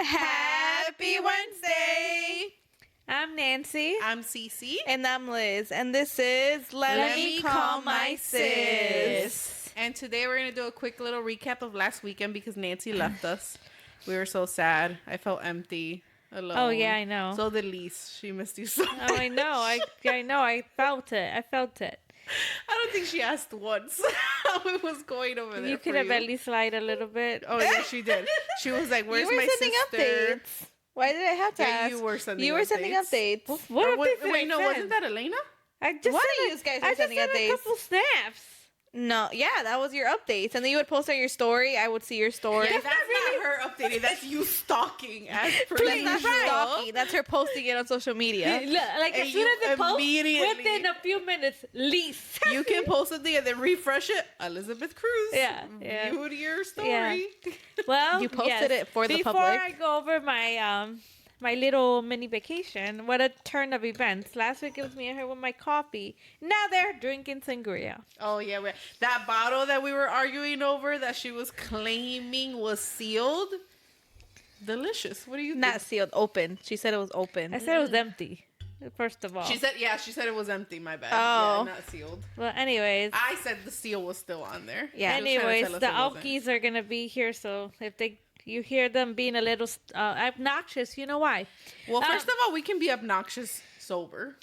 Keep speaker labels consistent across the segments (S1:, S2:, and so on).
S1: Happy Wednesday!
S2: I'm Nancy.
S3: I'm Cece.
S1: And I'm Liz. And this is Let Me Call My Sis.
S3: And today we're going to do a quick little recap of last weekend because Nancy left us. We were so sad. I felt empty, alone.
S2: Oh, yeah, I know.
S3: So did Lise. She missed you so much.
S2: Oh, I know. I know. I felt it.
S3: I don't think she asked once how it was going over there.
S2: You could have at least lied a little bit.
S3: Oh, yeah, she did. She was like, where's
S1: you were
S3: my
S1: sending
S3: sister?
S1: updates. Why did I have to ask?
S3: You were sending
S1: updates.
S2: What updates did
S3: Wait,
S2: I
S3: no,
S2: send?
S3: wasn't that Elena?
S2: I just
S1: One
S2: sent
S1: of you guys were
S2: I just
S1: sending
S2: sent
S1: updates.
S2: a couple snaps.
S1: No, yeah, that was your updates. And then you would post on your story. I would see your story.
S3: Yeah, that's not her updating. That's you stalking as per
S1: That's
S3: usual.
S1: not stalking. That's her posting it on social media.
S2: Like
S3: And
S2: as soon as
S3: you
S2: it posts,
S3: immediately-
S2: within a few minutes, lease.
S3: You can post something and then refresh it. Elizabeth Cruz.
S2: Yeah.
S3: Viewed your story.
S2: Yeah. Well,
S1: You posted it for the
S2: Before
S1: public.
S2: I go over my my little mini vacation, what a turn of events. Last week it was me and her with my coffee. Now they're drinking sangria.
S3: Oh, yeah. That bottle that we were arguing over that she was claiming was sealed. Delicious. What do you think?
S1: Not sealed, open. She said it was open.
S2: I said it was empty, first of all.
S3: She said it was empty. My bad.
S1: Oh.
S3: Yeah, not sealed.
S2: Well, anyways.
S3: I said the seal was still on there.
S1: Yeah.
S3: She was trying to
S2: Anyways,
S3: tell us
S2: the
S3: it wasn't.
S2: Alkies are going to be here, so if you hear them being a little obnoxious, you know why.
S3: Well, first of all, we can be obnoxious sober.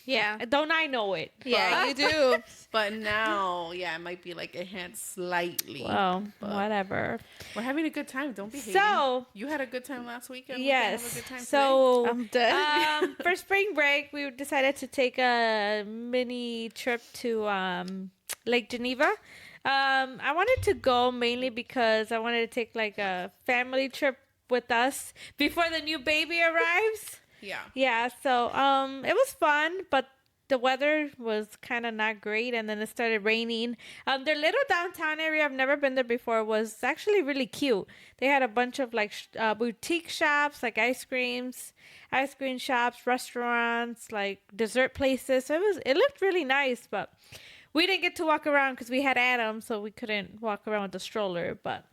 S1: Yeah.
S2: Don't I know it?
S1: Yeah, you do.
S3: But now, yeah, it might be like enhanced slightly.
S2: Well,
S3: But
S2: whatever.
S3: we're having a good time. Don't be hating.
S2: So,
S3: You had a good time last weekend. We can have a good time
S2: yes. So,
S1: I'm done.
S2: for spring break, we decided to take a mini trip to Lake Geneva. I wanted to go mainly because I wanted to take like a family trip with us before the new baby arrives.
S3: Yeah.
S2: Yeah, so it was fun, but the weather was kind of not great, and then it started raining. Their little downtown area, I've never been there before, was actually really cute. They had a bunch of like boutique shops, like ice cream shops, restaurants, like dessert places. So it looked really nice, but we didn't get to walk around because we had Adam, so we couldn't walk around with the stroller. But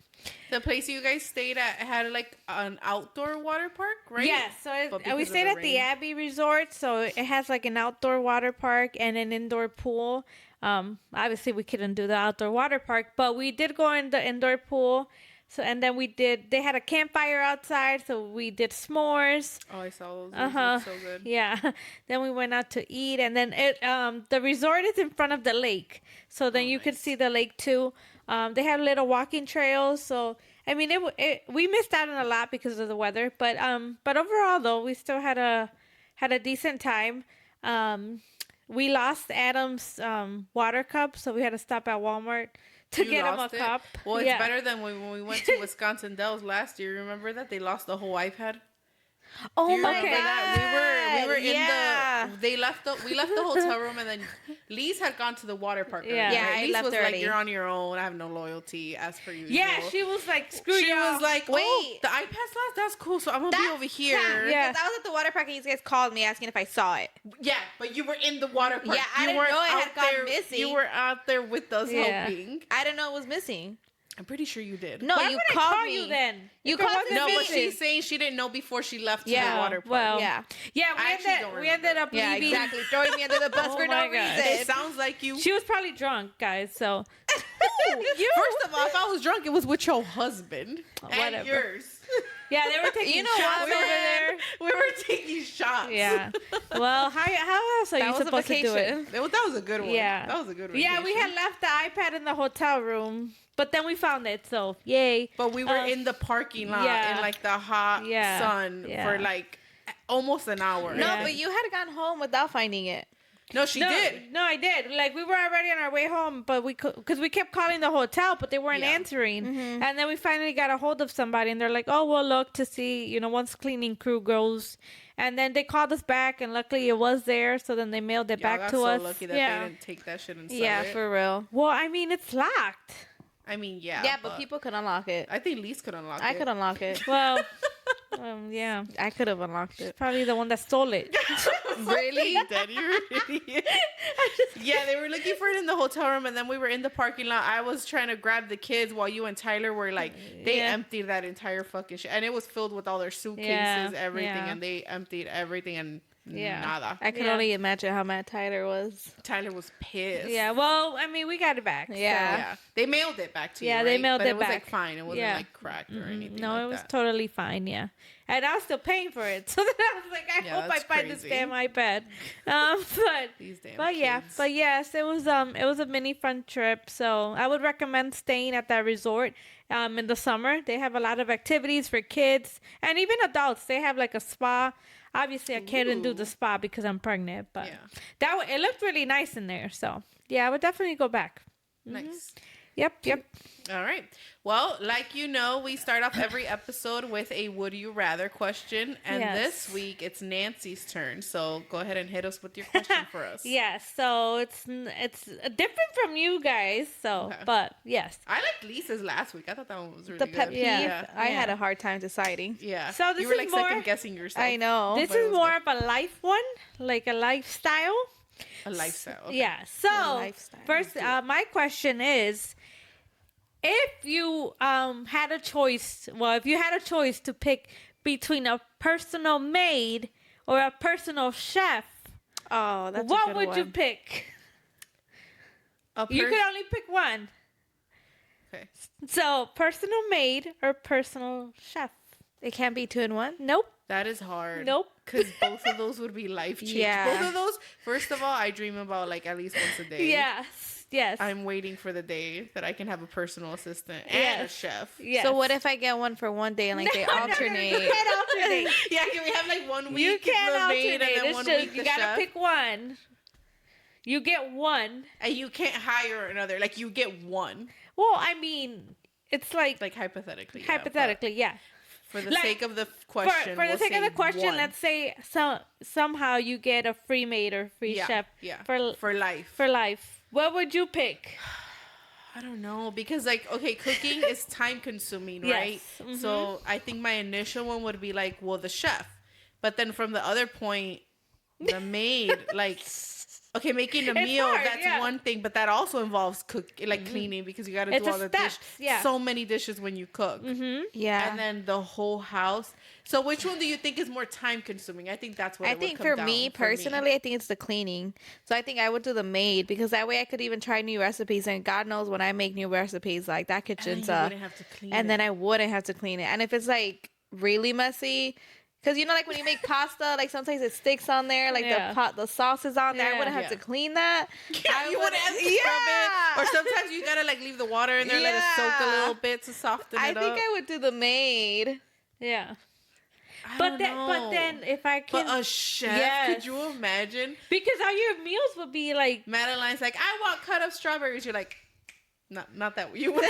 S3: The place you guys stayed at had like an outdoor water park, right?
S2: yeah, so we stayed at the Abbey Resort, so it has like an outdoor water park and an indoor pool. Obviously we couldn't do the outdoor water park, but we did go in the indoor pool. So and then they had a campfire outside, so we did s'mores.
S3: Oh, I saw those. Those look so good.
S2: Yeah. Then we went out to eat, and then the resort is in front of the lake, so then you could see the lake too. They have little walking trails, so I mean, we missed out on a lot because of the weather, but overall though, we still had a decent time. We lost Adam's water cup, so we had to stop at Walmart to get him a cup.
S3: Well, it's better than when we went to Wisconsin Dells last year. Remember that they lost the whole iPad?
S1: Oh
S3: Do you
S1: my
S3: remember
S1: god.
S3: that? We were in
S1: yeah.
S3: we left the hotel room, and then Lise had gone to the water park.
S2: Yeah.
S3: Already,
S1: Yeah,
S3: right?
S1: I
S3: Lise
S1: left
S3: was
S1: early.
S3: like, "You're on your own. I have no loyalty," as per usual.
S2: Yeah, she was like, "Screw
S3: She
S2: you."
S3: was like, "Wait,
S1: Wait.
S3: the iPad's lost. That's cool. So I'm gonna be over here."
S2: Yeah.
S1: Because I was at the water park and you guys called me asking if I saw it.
S3: Yeah, but you were in the water park.
S1: Yeah, I
S3: You
S1: didn't
S3: weren't
S1: know it had
S3: out
S1: gone
S3: there-
S1: missing.
S3: You were out there with us
S2: Yeah.
S3: helping.
S1: I didn't know it was missing.
S3: I'm pretty sure you did.
S1: No,
S2: Why
S1: you
S2: would I
S1: called
S2: call
S1: me.
S2: you then?
S1: You
S2: If it
S1: called
S2: wasn't
S1: me.
S3: No, but
S2: missing.
S3: she's saying she didn't know before she left to
S1: Yeah,
S3: the water park.
S2: well,
S1: Yeah.
S2: Yeah,
S3: I actually don't
S2: we ended up
S1: Yeah,
S2: leaving.
S1: exactly. Throwing me under the bus
S2: Oh
S1: for
S2: my
S1: no
S2: God.
S1: reason.
S3: It sounds like you.
S2: She was probably drunk, guys. So
S3: First of all, if I was drunk, it was with your husband and
S2: Whatever.
S3: yours.
S2: yeah, they were taking
S1: You know
S2: shots
S1: what,
S2: over
S1: man?
S2: there.
S3: We were taking shots.
S2: Yeah. Well, how else are
S1: That
S2: you
S1: was a
S2: supposed to do it?
S1: vacation.
S3: That was a good one.
S2: Yeah.
S3: That was a good one.
S2: Yeah, we had left the iPad in the hotel room, but then we found it. So yay!
S3: But we were in the parking lot
S2: yeah.
S3: in like the hot
S2: Yeah.
S3: sun
S2: Yeah.
S3: for like almost an hour.
S1: No,
S2: Yeah.
S1: but you had gone home without finding it.
S3: No, she did.
S2: No, I did. Like we were already on our way home, but because we kept calling the hotel, but they weren't
S3: Yeah.
S2: answering. And then we finally got a hold of somebody, and they're like, "Oh, we'll look to see, once cleaning crew goes." And then they called us back, and luckily it was there. So then they mailed it
S3: Y'all
S2: back
S3: got
S2: to
S3: so
S2: us.
S3: lucky that
S2: yeah.
S3: they didn't take that shit and sell
S1: Yeah,
S3: it.
S1: for real.
S2: Well, I mean, it's locked.
S3: I mean, yeah.
S1: Yeah, but people could unlock it.
S3: I think Lise could unlock it.
S1: I could unlock it.
S2: Well, yeah,
S1: I could have unlocked it.
S2: probably the one that stole it.
S1: Really?
S3: Daddy, you're an idiot. Yeah, they were looking for it in the hotel room, and then we were in the parking lot. I was trying to grab the kids while you and Tyler were like, they emptied that entire fucking shit, and it was filled with all their suitcases, everything, and they emptied everything and nada.
S1: I could only imagine how mad Tyler was.
S3: Tyler was pissed.
S2: Yeah, well, I mean, we got it back.
S3: Yeah. They mailed it back to you.
S2: Yeah, they mailed
S3: but
S2: it
S3: it was
S2: back.
S3: like fine. It wasn't like cracked or anything.
S2: No,
S3: like
S2: it was
S3: that.
S2: totally fine. Yeah, and I was still paying for it, so then I was like, I hope I
S3: that's
S2: find this
S3: crazy.
S2: damn iPad.
S3: These damn
S2: But yeah,
S3: kids.
S2: but yes, it was a mini fun trip. So I would recommend staying at that resort in the summer. They have a lot of activities for kids and even adults. They have like a spa. Obviously, I couldn't do the spa because I'm pregnant, but it looked really nice in there. So yeah, I would definitely go back.
S3: Nice.
S2: Yep.
S3: All right. Well, like you know, we start off every episode with a would you rather question. And this week it's Nancy's turn. So go ahead and hit us with your question for us.
S2: Yes. So it's different from you guys. So, but yes.
S3: I liked Lisa's last week. I thought that one was really
S1: The
S3: good.
S1: pet peeve.
S3: Yeah.
S1: I had a hard time deciding.
S3: Yeah.
S2: So this
S3: you were
S2: is
S3: like
S2: more-
S3: second guessing yourself.
S1: I know.
S2: This
S3: but it
S2: is
S3: was
S2: more of a life one, like a lifestyle.
S3: A lifestyle. Okay.
S2: Yeah. So
S1: lifestyle.
S2: first, my question is, if you had a choice, if you had a choice to pick between a personal maid or a personal chef,
S1: Oh, that's
S2: what
S1: a good
S2: would
S1: one.
S2: you pick?
S3: A
S2: You
S3: per-
S2: could only pick one.
S3: Okay.
S2: So, personal maid or personal chef?
S1: It can't be 2 in 1.
S2: Nope.
S3: That is hard.
S2: Nope.
S3: Because both of those would be life changing.
S1: Yeah.
S3: Both of those, first of all, I dream about like at least once a day.
S2: Yes.
S3: I'm waiting for the day that I can have a personal assistant and a chef.
S2: Yes.
S1: So what if I get one for one day and like they alternate?
S2: You can't alternate.
S3: Yeah, can we have like 1 week
S2: You can't
S3: the maid
S2: alternate.
S3: and then
S2: It's
S3: 1
S2: just,
S3: week
S2: you
S3: the
S2: gotta
S3: chef?
S2: pick one. You get one.
S3: And you can't hire another. Like you get one.
S2: Well, I mean, it's like
S3: Hypothetically. yeah,
S2: hypothetically, yeah.
S3: but for the
S2: Like,
S3: sake of the question.
S2: For the
S3: we'll
S2: sake of
S3: say
S2: the question,
S3: one.
S2: let's say somehow you get a free maid or free chef for
S3: life.
S2: for life. What would you pick?
S3: I don't know because okay, cooking is time consuming,
S2: Yes.
S3: right?
S2: Mhm.
S3: So I think my initial one would be like, well, the chef, but then from the other point, the maid, okay, making a
S2: It's
S3: meal,
S2: hard,
S3: that's
S2: yeah.
S3: one thing, but that also involves cleaning because you got to
S2: It's
S3: do
S2: a
S3: all the
S2: steps,
S3: dishes.
S2: yeah.
S3: So many dishes when you cook.
S1: Yeah.
S3: And then the whole house. So which one do you think is more time consuming? I think that's what
S1: I
S3: it would
S1: think
S3: come
S1: for
S3: down
S1: me personally, I think it's the cleaning. So I think I would do the maid because that way I could even try new recipes. And God knows when I make new recipes, like that
S3: And
S1: kitchen's
S3: then you wouldn't have to clean
S1: and
S3: it.
S1: then I wouldn't have to clean it. And if it's like really messy, because you know, like when you make pasta, like sometimes it sticks on there, like the sauce is on there. I
S2: Yeah.
S1: wouldn't have to clean that.
S3: Yeah, you wouldn't have to scrub it. Or sometimes you gotta leave the water in there, let it soak a little bit to soften it
S1: I
S3: up.
S1: think I would do the maid.
S2: Yeah.
S3: I
S2: But
S3: don't
S2: then,
S3: know.
S2: if I can,
S3: But a chef,
S2: Yes.
S3: could you imagine?
S2: because all your meals would be like,
S3: Madeline's like, I want cut up strawberries. You're like, not that you would.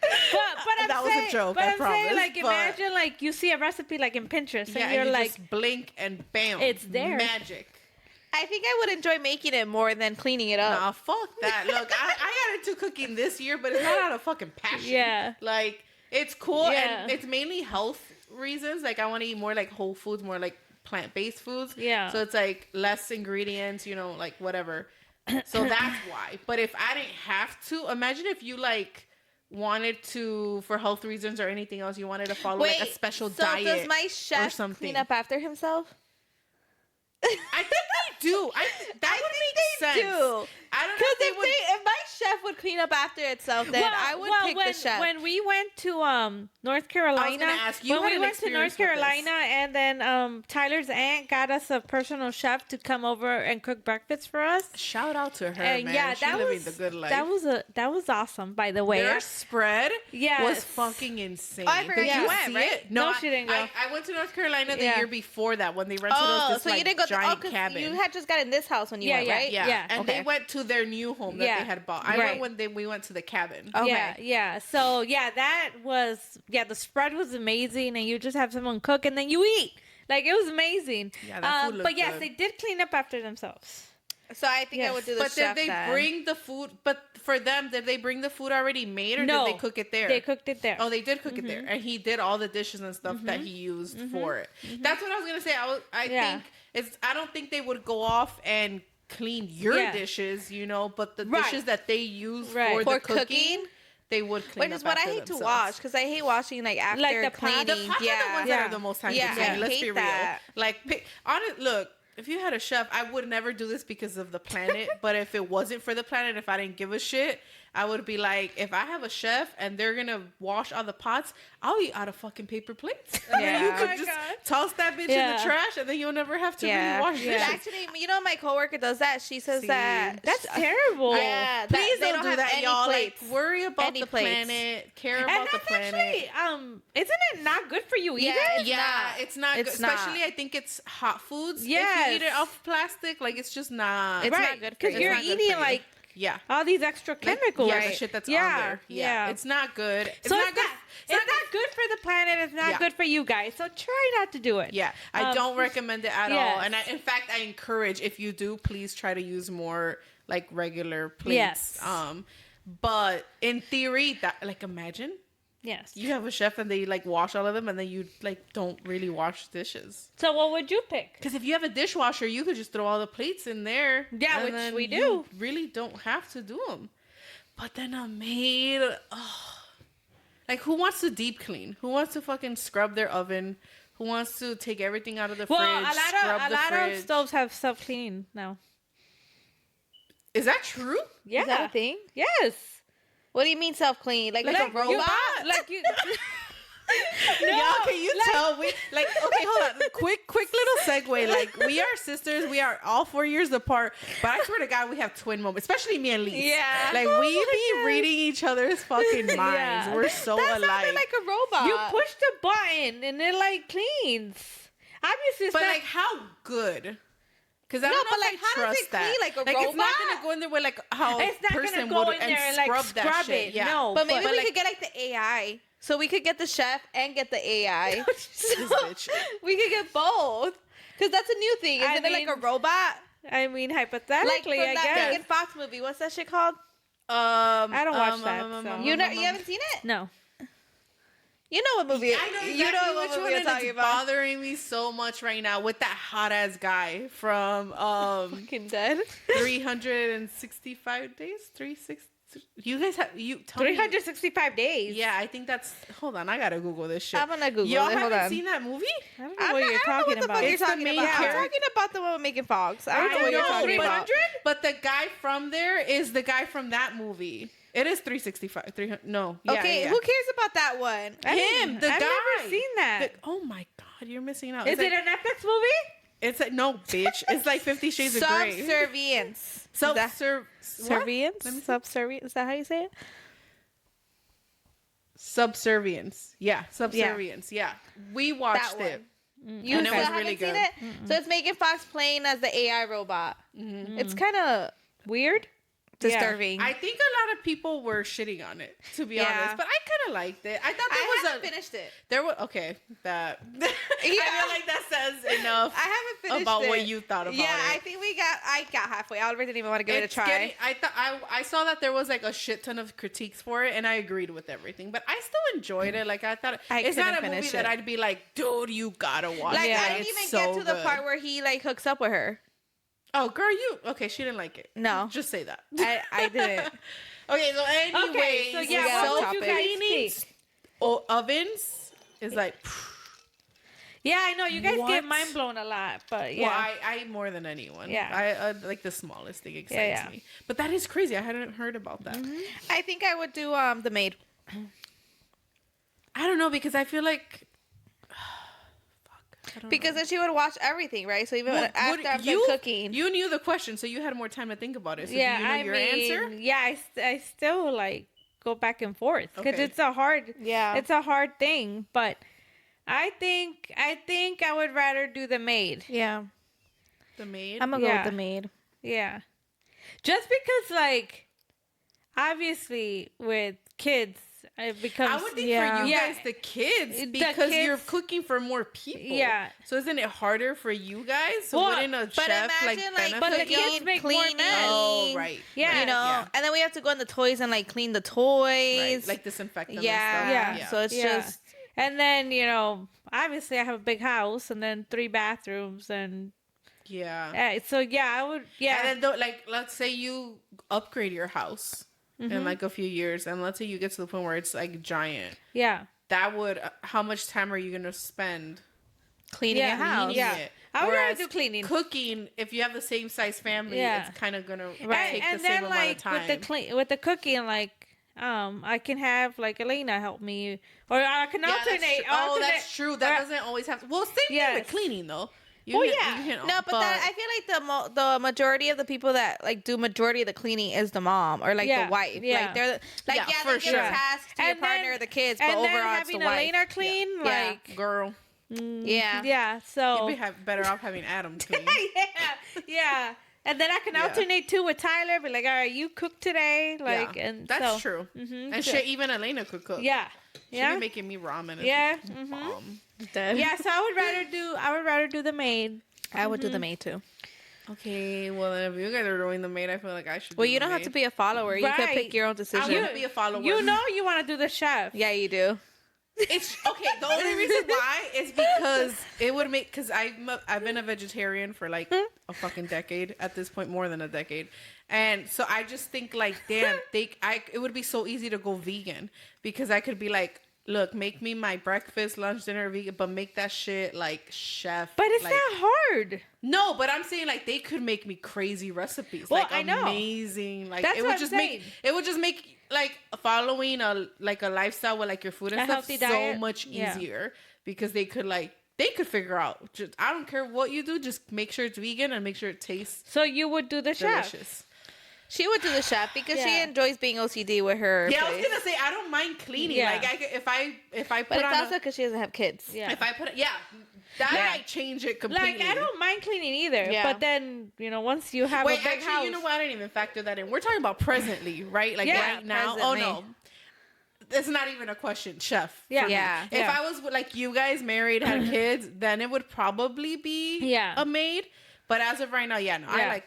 S2: but I'm
S3: That was a
S2: saying,
S3: joke,
S2: But
S3: I
S2: I'm saying,
S3: promise,
S2: like,
S3: but-
S2: imagine like you see a recipe like in Pinterest,
S3: Yeah,
S2: and you're
S3: you
S2: like,
S3: just blink and bam,
S2: It's there.
S3: Magic.
S1: I think I would enjoy making it more than cleaning it up.
S3: Nah, fuck that. Look, I got into cooking this year, but it's not out of fucking passion.
S2: Yeah.
S3: Like, it's cool,
S2: Yeah.
S3: and it's mainly health reasons. Like, I want to eat more like whole foods, more like plant-based foods.
S2: Yeah.
S3: So it's like less ingredients, like whatever. So that's why. But if I didn't have to, imagine if you wanted to, for health reasons or anything else, you wanted to follow like a special
S1: so
S3: diet.
S1: does my
S3: or
S1: chef
S3: something.
S1: clean up after himself?
S3: I think they do. That would make sense. I don't know
S1: Because
S3: if they would.
S1: if my chef would clean up after itself, then I would pick the chef.
S2: When we went to North Carolina,
S3: ask, you
S2: when
S3: had
S2: we
S3: an
S2: went to
S3: experience
S2: North
S3: with this.
S2: Carolina, and then Tyler's aunt got us a personal chef to come over and cook breakfast for us.
S3: Shout out to her,
S2: And
S3: man.
S2: yeah,
S3: She
S2: that
S3: living
S2: was
S3: the good life.
S2: that was awesome. By the way,
S3: Their spread
S2: Yes.
S3: was fucking insane.
S1: Oh, I forgot
S3: Did
S1: you
S3: you
S1: went,
S3: see
S1: right?
S3: it?
S2: No, she didn't go.
S3: I went to North Carolina the
S2: Yeah.
S3: year before that when they rented us this
S1: so you didn't go
S3: giant
S1: 'cause
S3: cabin.
S1: you had just got in this house when you went, right?
S3: yeah. And
S1: Okay.
S3: they went to their new home that
S2: Yeah.
S3: they had bought. I
S2: Right.
S3: went when we went to the cabin.
S1: Okay.
S2: Yeah. So that was the spread was amazing, and you just have someone cook, and then you eat. Like, it was amazing.
S3: Yeah, that food
S2: but
S3: looked
S2: yes,
S3: good.
S2: they did clean up after themselves.
S1: So I think I would do the chef.
S3: But did they bring the food? But for them, did they bring the food already made, or did they cook it there?
S2: They cooked it there.
S3: Oh, they did cook it there, and he did all the dishes and stuff that he used for it. That's what I was gonna say. I think it's. I don't think they would go off and clean your dishes, you know, but the dishes that they use for the cooking. They would clean.
S1: Which is what I hate to wash, because I hate washing like after
S2: the
S1: cleaning.
S3: The pots are the ones that are the most time consuming. Let's be real. Like, look, if you had a chef, I would never do this because of the planet. But if it wasn't for the planet, if I didn't give a shit, I would be like, if I have a chef and they're gonna wash all the pots, I'll eat out of fucking paper plates. And then you could just toss that bitch in the trash, and then you'll never have to really wash dishes.
S1: Actually, you know, my coworker does that. She says that
S2: that's terrible.
S1: Yeah,
S3: please don't do that, y'all.
S1: Plates.
S3: Like, worry about the planet, care about the planet.
S2: Actually, isn't it not good for you either?
S3: It's not good. Especially, I think it's hot foods. If you eat it off plastic, like, it's just not.
S1: It's not good for you.
S2: Because you're eating like.
S3: Yeah.
S2: All these extra chemicals.
S3: The shit that's on there. Yeah. It's not good.
S2: It's not good. It's not good for the planet. It's not good for you guys. So try not to do it.
S3: Yeah. I don't recommend it at all. And in fact, I encourage, if you do, please try to use more like regular plates.
S2: Yes.
S3: But in theory, that, like, imagine.
S2: Yes.
S3: You have a chef and they like wash all of them, and then you like don't really wash dishes.
S2: So what would you pick?
S3: Because if you have a dishwasher, you could just throw all the plates in there.
S2: Yeah, which we do.
S3: You really don't have to do them. But then a maid, like, who wants to deep clean? Who wants to fucking scrub their oven? Who wants to take everything out of the fridge?
S2: Well, a lot of stoves have self clean now.
S3: Is that true?
S2: Yeah.
S1: Is that a thing?
S2: Yes.
S1: What do you mean self-clean? Like a robot?
S2: Like you...
S3: No, y'all, can you tell? We like, okay, hold on. Quick little segue. Like, we are sisters. We are all 4 years apart. But I swear to God, we have twin moments. Especially me and Lise.
S1: Yeah.
S3: Like, we be reading each other's fucking minds. Yeah. We're so
S1: that
S3: alike.
S1: Sounded like a robot.
S2: You push the button and it like cleans. Obviously, it's
S3: but
S2: not...
S3: like, how good? Because I don't know,
S1: but like, how does it clean? Like a robot?
S3: It's not gonna go in there with like how
S2: it's not
S3: person
S2: gonna go
S3: would
S2: in there and like scrub it.
S3: Yeah.
S2: No,
S1: but maybe we could get like the AI. So we could get the chef and get the AI. So we could get both. Because that's a new thing. Isn't it like a robot?
S2: I mean, hypothetically,
S1: like
S2: I
S1: that
S2: guess.
S1: Megan Fox movie. What's that shit called?
S2: I don't watch that. So.
S1: You haven't seen it?
S2: No.
S1: You know what movie?
S3: I know exactly
S1: you know what
S3: which
S1: movie
S3: one
S1: I'm talking about.
S3: It's bothering me so much right now with that hot ass guy from
S1: Fucking Dead.
S3: 365 days. 360. You guys have
S2: 365 days.
S3: Yeah, I think that's. Hold on, I gotta Google this shit.
S1: I'm gonna Google
S3: Y'all
S1: it. Hold
S3: haven't
S1: on.
S3: seen that movie?
S2: I don't know what you're talking about.
S1: You're talking about. I'm talking about the one with Megan Fox. I don't know what you're talking about.
S3: But the guy from there is the guy from that movie. It is 365. 300. No. Yeah,
S1: okay,
S3: yeah.
S1: who cares about that one?
S3: Him, the
S2: I've
S3: guy.
S2: I've never seen that.
S3: Oh my God, you're missing out.
S2: Is it a Netflix movie?
S3: It's like, no, bitch. It's like 50 Shades of Grey.
S1: Subservience.
S2: Subservience?
S1: Subservience. Is that how you say it?
S3: Subservience. Yeah, Subservience. Yeah. We watched it.
S1: You
S3: and it was
S1: haven't
S3: really
S1: seen
S3: good.
S1: it? So it's Megan Fox playing as the AI robot. It's kind of
S2: weird.
S1: Disturbing.
S3: I think a lot of people were shitting on it, to be honest. But I kind of liked it. I thought
S1: I haven't finished it.
S3: There was that. I feel like that says enough.
S1: I haven't finished
S3: about
S1: it.
S3: what you thought about it.
S1: Yeah, I think I got halfway. Oliver didn't even want to give it a try.
S3: I saw that there was like a shit ton of critiques for it, and I agreed with everything. But I still enjoyed it. Like, I thought it's not a movie that I'd be like, dude, you gotta watch.
S1: Like,
S3: it.
S1: I didn't even get to the part where he like hooks up with her.
S3: Oh, girl, she didn't like it.
S1: No.
S3: Just say that.
S1: I didn't.
S3: Okay, so anyway.
S2: Okay, so yeah, what would you guys think?
S3: Ovens is like...
S2: Yeah, I know. You guys get mind blown a lot, but yeah.
S3: Well, I more than anyone.
S2: Yeah.
S3: I like the smallest thing excites me. But that is crazy. I hadn't heard about that.
S1: I think I would do The Maid.
S3: I don't know, because I feel like...
S1: Because then she would watch everything, right? So even after I'm done cooking.
S3: You knew the question, so you had more time to think about it. So
S2: yeah,
S3: do you know your answer?
S2: Yeah, I still like go back and forth because it's a hard thing. But I think I would rather do The Maid.
S1: Yeah.
S3: The Maid?
S1: I'm going to go with The Maid.
S2: Yeah. Just because, like, obviously with kids because
S3: I would think for you guys, the kids, because you're cooking for more people.
S2: Yeah.
S3: So isn't it harder for you guys? So wouldn't a chef benefit?
S2: But the kids make more money.
S3: Oh, right.
S2: Yeah.
S1: You know, and then we have to go in the toys and like clean the toys.
S3: Right. Like disinfect them and stuff.
S1: Yeah. So it's just.
S2: And then, you know, obviously I have a big house and then 3 bathrooms and.
S3: Yeah.
S2: So I would. Yeah.
S3: And then like, let's say you upgrade your house in like a few years, and let's say you get to the point where it's like giant.
S2: Yeah.
S3: That would. How much time are you gonna spend
S1: cleaning your house?
S2: Yeah. I would rather do cleaning.
S3: Cooking, if you have the same size family, it's kind of gonna take
S2: and
S3: the
S2: then,
S3: same amount of time.
S2: With the cooking, like. I can have like Elena help me, or I can alternate.
S3: That's true. That doesn't always have to. Well, same thing with cleaning though.
S1: No, but I feel like the majority of the people that like do majority of the cleaning is the mom or like the wife.
S2: Yeah.
S1: Like they're like they give a task to your partner or the kids, but overall it's the wife.
S2: Elena clean, like
S3: girl.
S2: Yeah. So
S3: you'd be better off having Adam clean.
S2: yeah. And then I can alternate too with Tyler. Be like, all right, you cook today, like, and
S3: that's true. And shit, even Elena could cook.
S2: Yeah,
S3: she'd be making me ramen.
S2: Yeah, yeah. So I would rather do the maid.
S1: I would do the maid too.
S3: Okay, well then if you guys are doing the maid, I feel like I should.
S1: Well, you don't have to be a follower. You can pick your own decision.
S3: I want to be a follower.
S2: You know, you want to do the chef.
S1: Yeah, you do.
S3: It's okay. The only reason why is because it would make, because I've been a vegetarian for like a fucking decade at this point, more than a decade, and so I just think like, damn, it would be so easy to go vegan because I could be like, look, make me my breakfast, lunch, dinner vegan, but make that shit like chef.
S2: But it's
S3: like,
S2: not hard.
S3: No, but I'm saying like they could make me crazy recipes.
S2: Well,
S3: like
S2: I know.
S3: Amazing. Like
S2: that's
S3: it would just make like following a lifestyle with like your food and stuff so much easier because they could figure out. Just, I don't care what you do, just make sure it's vegan and make sure it tastes.
S2: So you would do the
S3: delicious.
S2: Chef.
S1: She would do the chef because she enjoys being OCD with her.
S3: Yeah,
S1: place.
S3: I was gonna say I don't mind cleaning.
S2: Yeah.
S3: Like if I put
S1: but it's
S3: on
S1: also because she doesn't have kids.
S2: Yeah.
S3: If I put that might change it completely.
S2: Like I don't mind cleaning either.
S1: Yeah.
S2: But then once you have a big house,
S3: you know what? I didn't even factor that in. We're talking about presently, right? Like right now.
S1: Presently.
S3: Oh no. It's not even a question, chef.
S2: Yeah.
S3: If I was like you guys married, had kids, then it would probably be a maid. But as of right now, I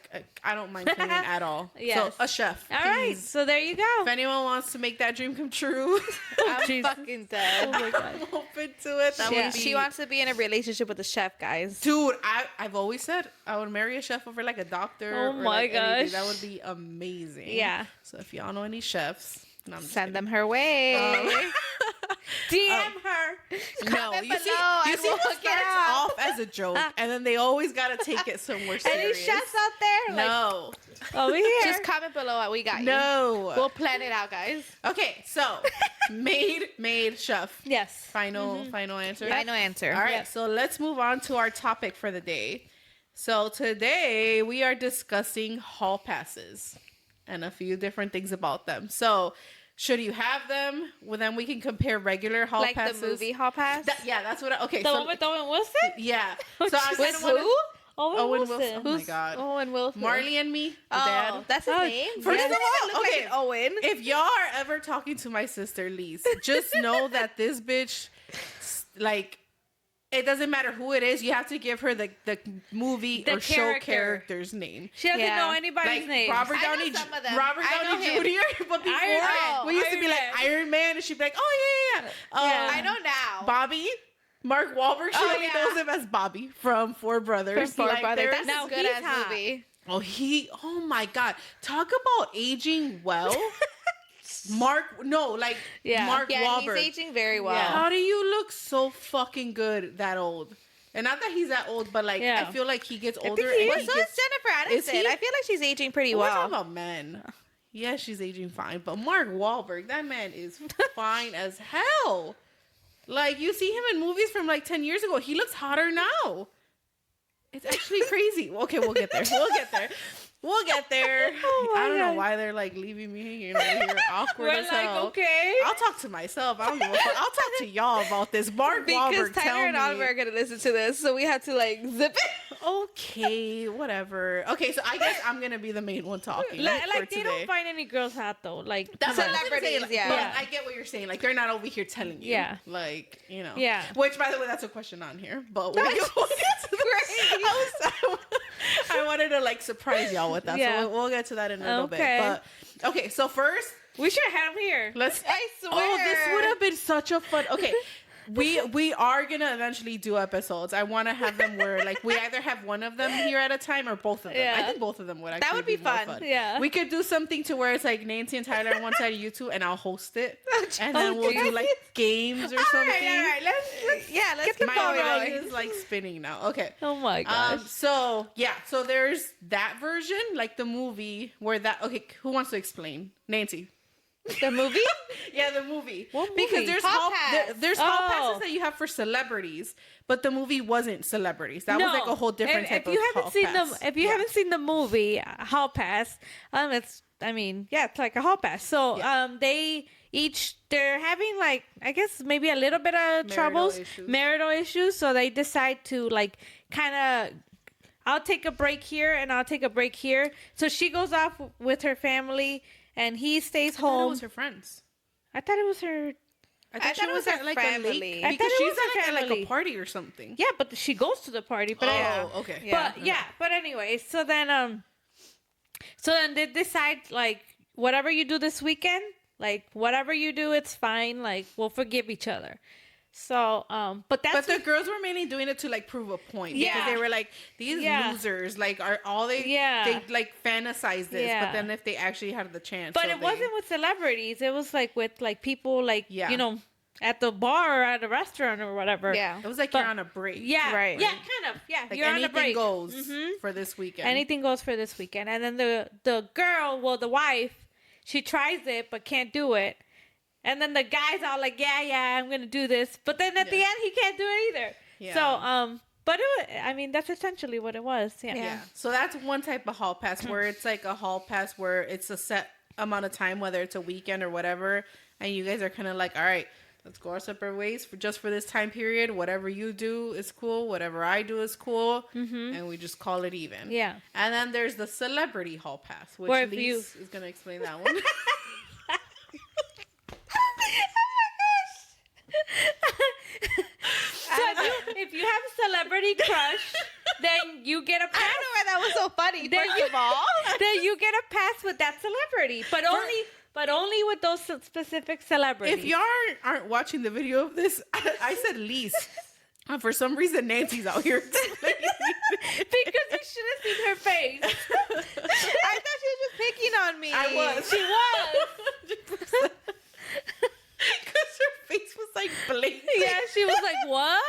S3: don't mind cleaning at all.
S2: Yes.
S3: So a chef.
S2: All right. So there you go.
S3: If anyone wants to make that dream come true,
S1: I'm fucking dead.
S2: Oh my God.
S3: I'm open to it.
S1: She wants to be in a relationship with a chef, guys.
S3: Dude, I've always said I would marry a chef over like a doctor.
S2: Oh my gosh.
S3: That would be amazing.
S2: Yeah.
S3: So if y'all know any chefs,
S1: send them her way.
S2: DM her.
S3: No, you see what starts off as a joke, and then they always gotta take it somewhere serious.
S1: Any chefs out there?
S3: No.
S2: Over here.
S1: Just comment below. We got you.
S3: No.
S1: We'll plan it out, guys.
S3: Okay, so maid, chef.
S2: Yes.
S3: Final answer.
S1: Final answer.
S3: All right, so let's move on to our topic for the day. So today we are discussing hall passes and a few different things about them. So should you have them? Well, then we can compare regular hall passes.
S1: Like the movie hall pass?
S3: That's what. Okay,
S2: The one with Owen Wilson?
S3: Yeah. So I
S1: with who?
S2: Owen Wilson.
S3: Oh my God.
S1: Owen Wilson.
S3: Marley and Me. The
S1: Oh,
S3: dad.
S1: that's his name.
S3: First of all,
S1: look like an Owen.
S3: If y'all are ever talking to my sister Lise, just know that this bitch, like, it doesn't matter who it is. You have to give her the movie or show character's name.
S2: She doesn't know anybody's name.
S3: Robert Downey Jr. But before, we used to be like Iron Man, and she'd be like, "Oh yeah."
S1: I know now.
S3: Bobby. Mark Wahlberg, she only knows him as Bobby from Four Brothers.
S1: That's
S2: now
S1: a good ass movie.
S3: Oh my God. Talk about aging well. Mark Wahlberg.
S1: Yeah, he's aging very well.
S3: Yeah. How do you look so fucking good that old? And not that he's that old, but like I feel like he gets older.
S1: So is Jennifer Aniston. I feel like she's aging pretty well.
S3: We're talking about men. Yeah, she's aging fine, but Mark Wahlberg, that man is fine as hell. Like, you see him in movies from like 10 years ago. He looks hotter now. It's actually crazy. Okay, we'll get there.
S2: Oh
S3: I don't know why they're like leaving me hanging over here awkward as hell.
S2: Okay.
S3: I'll talk to myself. I don't give a fuck. I'll talk to y'all about this. Mark Wahlberg,
S1: because Tyler and Oliver are going to listen to this, so we have to like zip it.
S3: Okay, whatever. Okay, so I guess I'm gonna be the main one talking.
S2: Like they don't find any girls hot though. Like
S3: that's
S1: celebrities,
S3: like,
S1: yeah.
S3: But I get what you're saying. Like they're not over here telling you.
S2: Yeah.
S3: Like, you know.
S2: Yeah.
S3: Which, by the way, that's a question on here. But we'll get to that. I wanted to like surprise y'all with that.
S2: Yeah.
S3: So we'll get to that in a little bit. But okay, so first
S2: we should have him here.
S3: Let's.
S1: I swear.
S3: Oh, this would have been such a fun. Okay. We are gonna eventually do episodes. I want to have them where like we either have one of them here at a time or both of them.
S2: Yeah.
S3: I think both of them would actually
S1: that would be
S3: more
S1: fun.
S2: Yeah,
S3: we could do something to where it's like Nancy and Tyler on one side of you two, and I'll host it, and then we'll do like games or something.
S1: All right. Let's
S3: My
S1: get the ball
S3: brain
S1: rolling.
S3: is like spinning now. Okay.
S2: Oh my gosh.
S3: So there's that version, like the movie where that. Okay, who wants to explain? Nancy.
S1: The movie?
S3: Yeah, the movie.
S2: What movie?
S3: Because there's
S1: Hall Pass.
S3: there's hall passes that you have for celebrities, but the movie wasn't celebrities. That was like a whole different type of hall pass.
S2: If you haven't seen the movie Hall Pass, it's like a hall pass. So they're having like I guess maybe a little bit of marital issues. So they decide to like kind of. I'll take a break here and I'll take a break here. So she goes off with her family. And he stays home.
S3: I thought it was her friends.
S2: I thought it was her.
S3: I thought she was at like
S1: family.
S3: a lake.
S2: I
S3: Because
S2: thought it
S3: she's
S2: was her
S3: at like
S2: family.
S3: a party or something.
S2: Yeah, but she goes to the party. But
S3: okay.
S1: Yeah.
S2: But anyway, so then they decide like whatever you do this weekend, like whatever you do, it's fine. Like we'll forgive each other. So, but
S3: the girls were mainly doing it to like prove a point.
S2: Yeah.
S3: Because they were like, these losers, like are all they like fantasize this.
S2: Yeah.
S3: But then if they actually had the chance.
S2: But it wasn't with celebrities. It was like with like people like you know at the bar or at a restaurant or whatever.
S1: Yeah.
S3: It was like you're on a break.
S2: Yeah.
S1: Right.
S2: Yeah, kind of. Yeah.
S3: Like
S2: you're on a break.
S3: anything goes for this weekend.
S2: Anything goes for this weekend. And then the girl, well, the wife, she tries it but can't do it. And then the guy's all like, yeah, I'm going to do this. But then at the end, he can't do it either.
S3: Yeah.
S2: So, but that's essentially what it was.
S3: Yeah. So that's one type of hall pass where it's like a hall pass where it's a set amount of time, whether it's a weekend or whatever. And you guys are kind of like, all right, let's go our separate ways for this time period. Whatever you do is cool. Whatever I do is cool. Mm-hmm. And we just call it even.
S2: Yeah.
S3: And then there's the celebrity hall pass, which Lise is going to explain that one.
S2: So if you have a celebrity crush, then you get a pass.
S1: I don't know why that was so funny. First of all,
S2: then you get a pass with that celebrity, but only with those specific celebrities.
S3: If y'all aren't watching the video of this, I said Lise. For some reason, Nancy's out here explaining.
S2: Because you should have seen her face.
S1: I thought she was just picking on me.
S3: I was.
S2: She was.
S3: 100%. Because her face was like blinking.
S2: Yeah, she was like, what?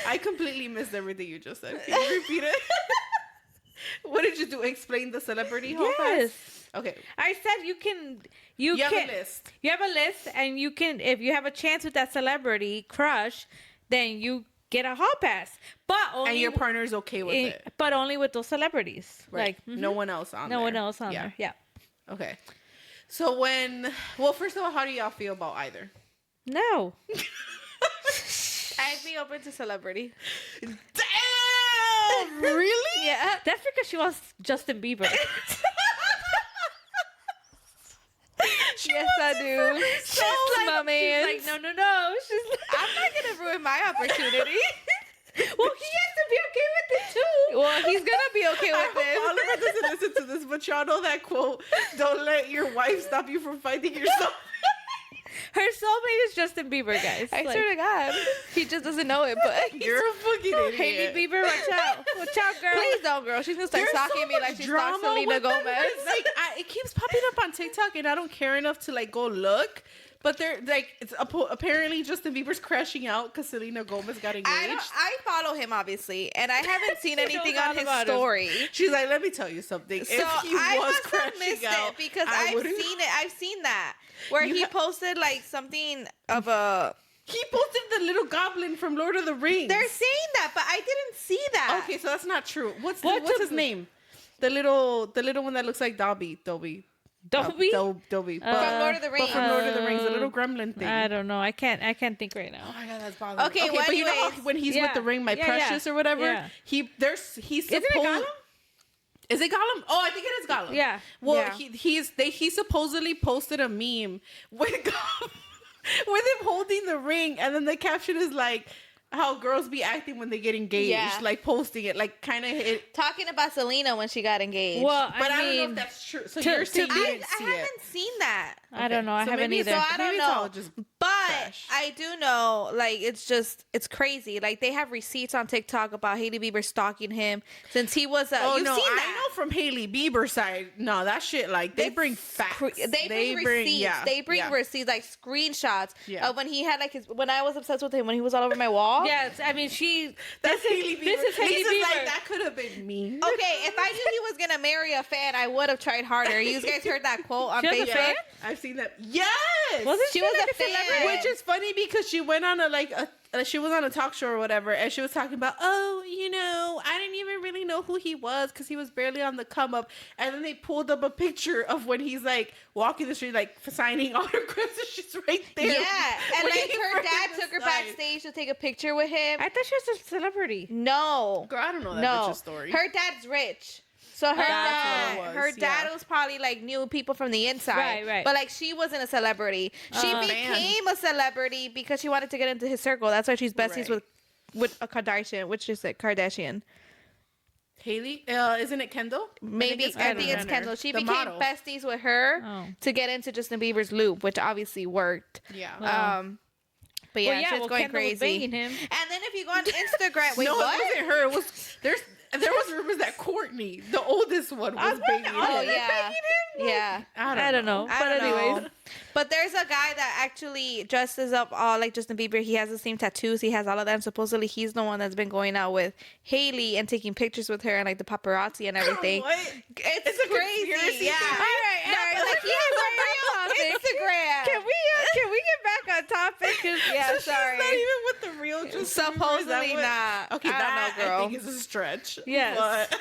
S3: I completely missed everything you just said. Can you repeat it? What did you do? Explain the celebrity hall pass? Okay.
S2: I said you
S3: have a list.
S2: You have a list, and you can, if you have a chance with that celebrity crush, then you get a hall pass. But only
S3: and your partner's okay with it.
S2: But only with those celebrities.
S3: Right. Like no one else on there.
S2: No one else on there. Yeah.
S3: Okay. So first of all, how do y'all feel about either?
S2: No.
S1: I'd be open to celebrity.
S3: Damn! Really?
S2: Yeah. That's because she wants Justin Bieber.
S1: Yes, I do.
S2: She's like, no. She's like,
S1: I'm not gonna ruin my opportunity.
S2: Well, he has to be okay with it too.
S1: Well, he's gonna be okay with
S3: All
S1: it.
S3: of us doesn't listen to this, but y'all know that quote: "Don't let your wife stop you from finding yourself."
S2: Her soulmate is Justin Bieber, guys.
S1: I swear to God, he just doesn't know it. But
S3: You're a fucking idiot.
S2: Hailey Bieber, watch out, girl.
S1: Please don't, girl. She's gonna start stalking me like she stalks Selena Gomez.
S3: Like it keeps popping up on TikTok, and I don't care enough to like go look. But they're like, it's apparently Justin Bieber's crashing out because Selena Gomez got engaged.
S1: I follow him obviously, and I haven't seen anything on his story.
S3: She's like, let me tell you something.
S1: So
S3: if he
S1: I
S3: was
S1: must have
S3: crashing
S1: missed
S3: out,
S1: it because I've seen that where he posted like something of a.
S3: He posted the little goblin from Lord of the Rings.
S1: They're saying that, but I didn't see that.
S3: Okay, so that's not true. What's his name? The little one that looks like Dobby.
S2: Dobby?
S3: Dobby.
S1: From Lord of the
S3: But
S1: Rings.
S3: from Lord of the Rings, the little gremlin thing.
S2: I don't know. I can't think right
S3: Oh
S2: now.
S3: my god, that's bothering.
S1: Okay,
S3: me.
S1: well,
S3: but you know how
S1: anyways.
S3: when he's with the ring, my precious or whatever,
S2: Yeah.
S3: he's
S2: Isn't it
S3: supposed.
S2: Gollum?
S3: Is it Gollum? Oh, I think it is Gollum.
S2: Yeah.
S3: Well,
S1: Yeah.
S3: he supposedly posted a meme with Gollum, with him holding the ring, and then the caption is like, how girls be acting when they get engaged,
S1: Yeah.
S3: like posting it, like kind of hit.
S1: Talking about Selena when she got engaged.
S2: Well,
S3: But I don't know
S2: mean,
S3: if that's true. So
S2: to-
S3: you're
S2: to
S3: saying
S2: be-
S3: you
S1: I
S3: didn't see it.
S1: haven't seen that.
S2: I don't know. I
S3: So
S2: haven't
S3: maybe
S2: either.
S1: So I don't
S3: Maybe it's all
S1: know.
S3: just
S1: But
S3: trash.
S1: I do know, like, it's crazy. Like, they have receipts on TikTok about Hailey Bieber stalking him since he was
S3: Oh
S1: you've
S3: no,
S1: seen
S3: I
S1: that.
S3: know from Hailey Bieber's side. No, that shit like they bring facts.
S1: They bring receipts. They bring receipts, like screenshots of when he had like when I was obsessed with him when he was all over my wall.
S2: Yes, I mean
S3: That's Hailey Bieber.
S2: This is Hailey
S3: Lisa's
S2: Bieber.
S3: like that could have been me.
S1: Okay, if I knew he was gonna marry a fan, I would have tried harder. You guys heard that quote on
S2: She was a
S1: Facebook?
S2: fan?
S3: I've seen that. Yes.
S2: Wasn't
S1: She
S2: she
S1: was
S2: like
S1: a
S2: a
S1: fan.
S2: celebrity?
S3: Which is funny because she went on she was on a talk show or whatever, and she was talking about, oh, you know, I didn't even really know who he was because he was barely on the come up, and then they pulled up a picture of when he's like walking the street, like signing autographs, and she's right there.
S1: Yeah, and like
S3: waiting
S1: her
S3: for
S1: dad
S3: him to
S1: took her
S3: sign.
S1: backstage to take a picture with him.
S2: I thought she was a celebrity.
S1: No,
S3: Girl, I don't know that
S1: no,
S3: bitch's story.
S1: her dad's rich. So her
S3: That's
S1: dad,
S3: what it was,
S1: her dad
S3: yeah.
S1: was probably like knew people from the inside,
S2: Right.
S1: But like she wasn't a celebrity. She became a celebrity because she wanted to get into his circle. That's why she's besties
S3: Right.
S1: with a Kardashian, which is a Kardashian.
S3: Haley, isn't it Kendall?
S1: Maybe I think it's Kendall. She
S3: The
S1: became
S3: model.
S1: besties with her to get into Justin Bieber's loop, which obviously worked.
S3: Yeah.
S1: But yeah, she's going
S2: Kendall was
S1: crazy.
S2: banging him.
S1: And then if you go on Instagram, wait,
S3: no,
S1: what?
S3: it wasn't her. It was there was rumors that Courtney, the oldest one, was banging him.
S1: Oh yeah, yeah.
S2: I don't know.
S1: I
S2: But
S1: don't
S2: anyways.
S1: know. But there's a guy that actually dresses up all like Justin Bieber. He has the same tattoos. He has all of them. Supposedly, he's the one that's been going out with Hailey and taking pictures with her and like the paparazzi and everything.
S3: What?
S1: It's
S3: a
S1: crazy.
S3: conspiracy
S1: Yeah.
S3: theory?
S2: All right.
S1: Like he has a real Instagram.
S2: Can we get back on topic? 'Cause-
S1: Yeah,
S3: So
S1: sorry.
S3: She's not even with the real Justin Bieber, is that
S1: Supposedly
S3: what-
S1: not.
S3: Okay,
S1: I don't
S3: that
S1: know, girl.
S3: I think is a stretch.
S2: Yes.
S3: But...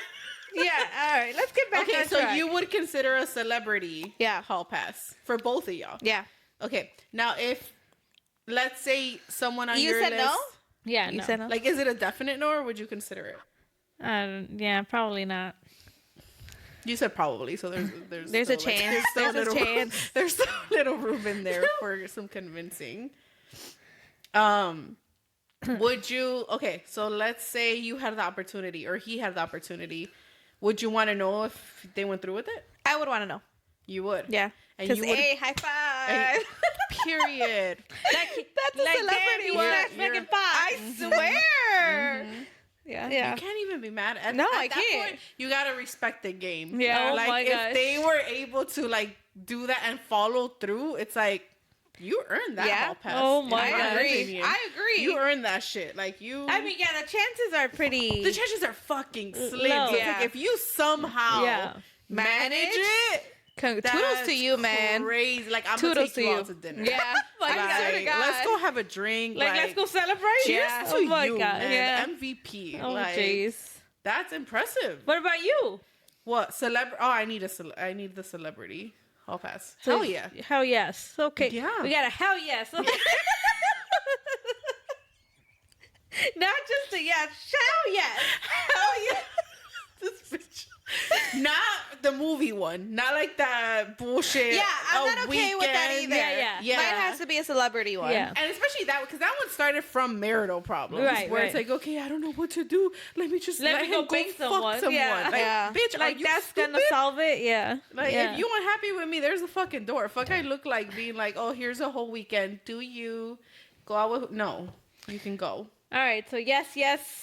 S2: Yeah. All right. Let's get back
S3: Okay,
S2: on
S3: so
S2: track.
S3: you would consider a celebrity
S1: Yeah.
S3: hall pass for both of y'all.
S1: Yeah.
S3: Okay, now if let's say someone on
S1: You
S3: your
S1: said
S3: list,
S1: no?
S2: Yeah.
S1: You
S2: No.
S1: said no?
S3: like, is it a definite no, or would you consider it?
S2: Yeah. Probably not.
S3: You said probably, so there's
S1: There's a
S3: still, like,
S1: chance.
S3: still
S1: There's a
S3: little
S1: chance.
S3: There's still a little room in there for some convincing. Would you? Okay, so let's say you had the opportunity, or he had the opportunity. Would you want to know if they went through with it?
S1: I would want to know.
S3: You would.
S1: Yeah.
S3: And
S1: Because
S3: you would.
S1: hey, high five.
S3: Period.
S1: That's a
S2: like
S1: celebrity
S2: Danny
S1: one.
S2: Smash Megan Fox.
S1: I swear. Yeah.
S3: You can't even be mad at
S1: No,
S3: at
S1: I
S3: that
S1: can't.
S3: point, you gotta respect the game.
S1: Yeah.
S2: Oh
S3: like
S2: my
S3: if
S2: gosh.
S3: they were able to like do that and follow through, it's like you earned that
S1: Yeah.
S3: hall pass.
S2: Oh
S3: in
S2: my
S1: I
S3: my
S2: gosh.
S1: agree.
S3: opinion.
S1: I agree.
S3: You earned that shit. Like you.
S2: I mean, yeah, the chances are pretty.
S3: the chances are fucking slim.
S2: Low.
S3: So it's
S1: Yeah.
S3: like if you somehow
S2: Yeah.
S3: manage it,
S1: Toodles
S3: that's
S1: to you, man.
S3: Crazy. Like I'm
S1: Toodles
S3: gonna take
S1: to
S3: you
S1: you.
S3: out to dinner.
S1: Yeah. Like, I swear to
S3: Like,
S1: God.
S3: let's go have a drink.
S2: like, let's go celebrate.
S3: Cheers
S1: Yeah.
S3: to
S2: Oh my
S3: you,
S2: God,
S3: man.
S2: yeah.
S3: MVP.
S2: Oh
S3: like,
S2: jeez.
S3: that's impressive.
S2: What about you?
S3: What celebrity? Oh, I need the celebrity. Hall pass. Hell yeah.
S2: Hell yes. Okay.
S3: Yeah.
S2: We got a hell yes. Okay. Not just a yes. Hell yes.
S3: Hell yeah. This bitch. Not the movie one. Not like that bullshit.
S1: Yeah, I'm
S3: a
S1: not okay with that
S3: weekend.
S1: either.
S2: Yeah.
S1: Mine has to be a celebrity one.
S2: Yeah.
S3: And especially that, because that one started from marital problems.
S2: Right,
S3: Where it's
S2: right.
S3: like, okay, I don't know what to do. Let me just
S2: Let
S3: let
S2: me
S3: him
S2: go
S3: go
S2: bang
S3: fuck
S2: someone.
S3: someone.
S2: Yeah.
S3: Like,
S1: Yeah.
S3: bitch,
S2: Like
S3: are you
S2: that's
S3: stupid?
S2: gonna solve it. Yeah.
S3: Like,
S2: yeah.
S3: if you weren't happy with me, there's a fucking door. Fuck, I look like being like, oh, here's a whole weekend. Do you go out with? No, you can go.
S2: All right. So yes.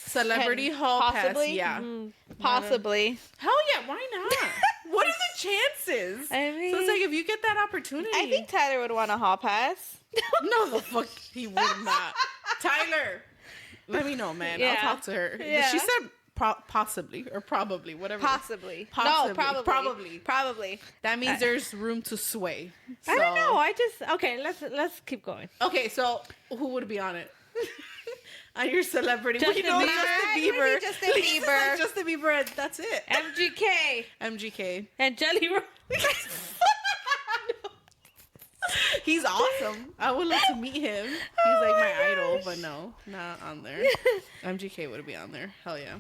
S3: Celebrity hall
S1: possibly?
S3: pass. Yeah.
S1: Possibly.
S3: Hell yeah, why not? What are the chances?
S2: I mean,
S3: So it's like if you get that opportunity.
S1: I think Tyler would want a hall pass.
S3: no, the fuck he would not. Tyler, let me know, man.
S2: Yeah.
S3: I'll talk to her.
S2: Yeah.
S3: She said possibly or probably, whatever.
S1: Possibly.
S3: Possibly.
S1: No, probably.
S3: Probably.
S1: Probably.
S3: That means there's room to sway.
S2: I don't
S3: So-
S2: know. I just okay. Let's keep going.
S3: Okay, so who would be on it? On your celebrity.
S2: Justin
S3: We know
S2: Bieber.
S3: Justin
S1: It would
S3: Bieber.
S1: be Justin
S3: Lisa's
S1: Bieber.
S3: like Justin Bieber, and that's it.
S2: MGK
S3: MGK.
S2: and Jelly Roll.
S3: He's awesome. I would love to meet him. He's like my idol, but no, not on there. MGK would be on there. Hell yeah.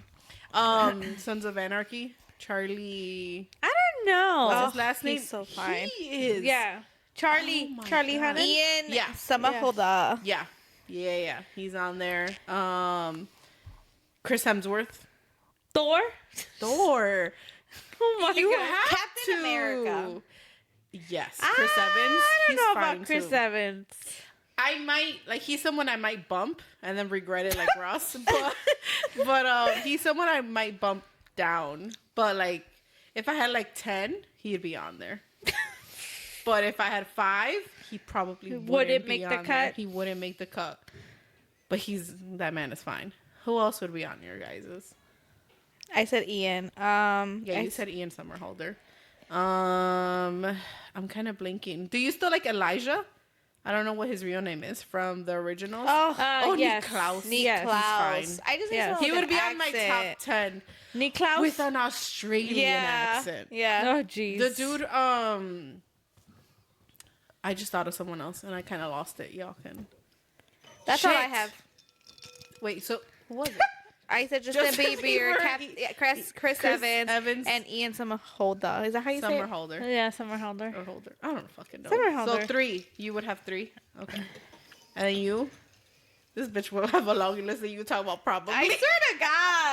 S3: Sons of Anarchy. Charlie.
S2: I don't know.
S3: What's his last name?
S1: He's so fine.
S3: He is.
S2: Yeah. Charlie Hunnam.
S1: Ian.
S3: Yeah.
S1: Samahoda.
S3: Yeah. He's on there. Chris Hemsworth.
S2: Thor.
S3: Oh my
S1: You
S3: god.
S1: have Captain America.
S3: Yes. Chris Evans.
S2: I don't
S3: He's
S2: know
S3: fine
S2: about Chris
S3: too.
S2: Evans.
S3: I might like he's someone I might bump and then regret it like Ross, but he's someone I might bump down. But like if I had like 10, he'd be on there. But if I had 5, he probably wouldn't
S2: make
S3: be
S2: the
S3: on
S2: cut.
S3: there. He wouldn't make the cut. But that man is fine. Who else would be on your guys's?
S1: I said Ian.
S3: You said Ian Somerhalder. I'm kind of blinking. Do you still like Elijah? I don't know what his real name is from the originals.
S2: yes.
S3: Niklaus.
S2: Yes.
S1: Klaus. I just need someone
S3: He
S1: with
S3: would
S1: an
S3: be on my
S1: accent.
S3: top 10
S2: Niklaus.
S3: with an Australian accent.
S1: Yeah.
S2: Oh jeez.
S3: The dude, I just thought of someone else and I kind of lost it. Y'all can.
S1: That's all I
S3: Shit.
S1: have.
S3: Wait, so who was it?
S1: I said Justin Bieber, Chris Evans, and Ian Samahoda. Is that how you say it?
S3: Somerhalder.
S2: Yeah, Somerhalder.
S3: Or Holder. I don't fucking know.
S2: Somerhalder.
S3: So 3. You would have 3. Okay. And then you? This bitch will have a longer list than you talk about probably.
S1: I swear to God.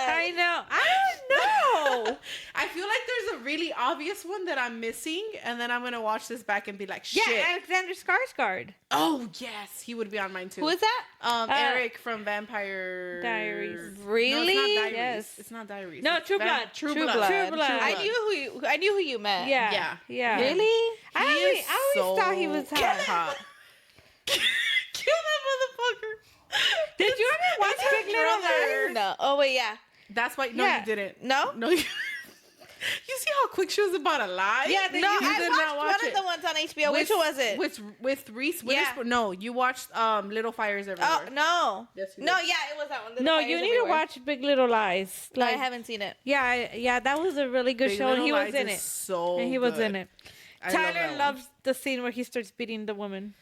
S2: I know. I don't know.
S3: I feel like there's a really obvious one that I'm missing, and then I'm gonna watch this back and be like, shit.
S2: Yeah, Alexander Skarsgård.
S3: Oh yes, he would be on mine too.
S1: Who is that?
S3: Eric from Vampire
S2: Diaries.
S1: Really?
S3: No, it's not Diaries.
S2: Yes.
S3: It's not Diaries.
S2: No,
S3: It's
S2: True Blood.
S3: True
S1: True
S3: Blood.
S1: Blood.
S2: True Blood.
S1: I knew who you meant.
S2: Yeah.
S3: Yeah.
S1: Really?
S2: I always thought he was hot.
S3: hot. Kill that motherfucker.
S2: Did you ever watch Big Little Lies?
S1: No. Oh wait, yeah.
S3: That's why. No,
S2: Yeah.
S3: you didn't.
S1: No.
S3: No. You see how quick she was about to lie?
S1: Yeah,
S3: You
S1: no, I
S3: did not
S1: watched
S3: watch
S1: one
S3: it.
S1: of the ones on HBO. Which one was it?
S3: With Reese
S1: Yeah.
S3: Witherspoon? No, you watched Little Fires Everywhere.
S1: Oh no.
S3: Yes, you
S1: No,
S3: did.
S1: yeah, it was that one. Little
S2: No,
S1: Fires
S2: you need
S1: Everywhere.
S2: to watch Big Little Lies.
S1: No, I haven't seen it.
S2: Yeah, that was a really good
S3: Big
S2: show, and
S3: Little
S2: he
S3: Lies
S2: was in
S3: is
S2: it.
S3: So
S2: And he was
S3: good.
S2: in it.
S3: I love that
S2: Tyler
S3: one.
S2: loves the scene where he starts beating the woman.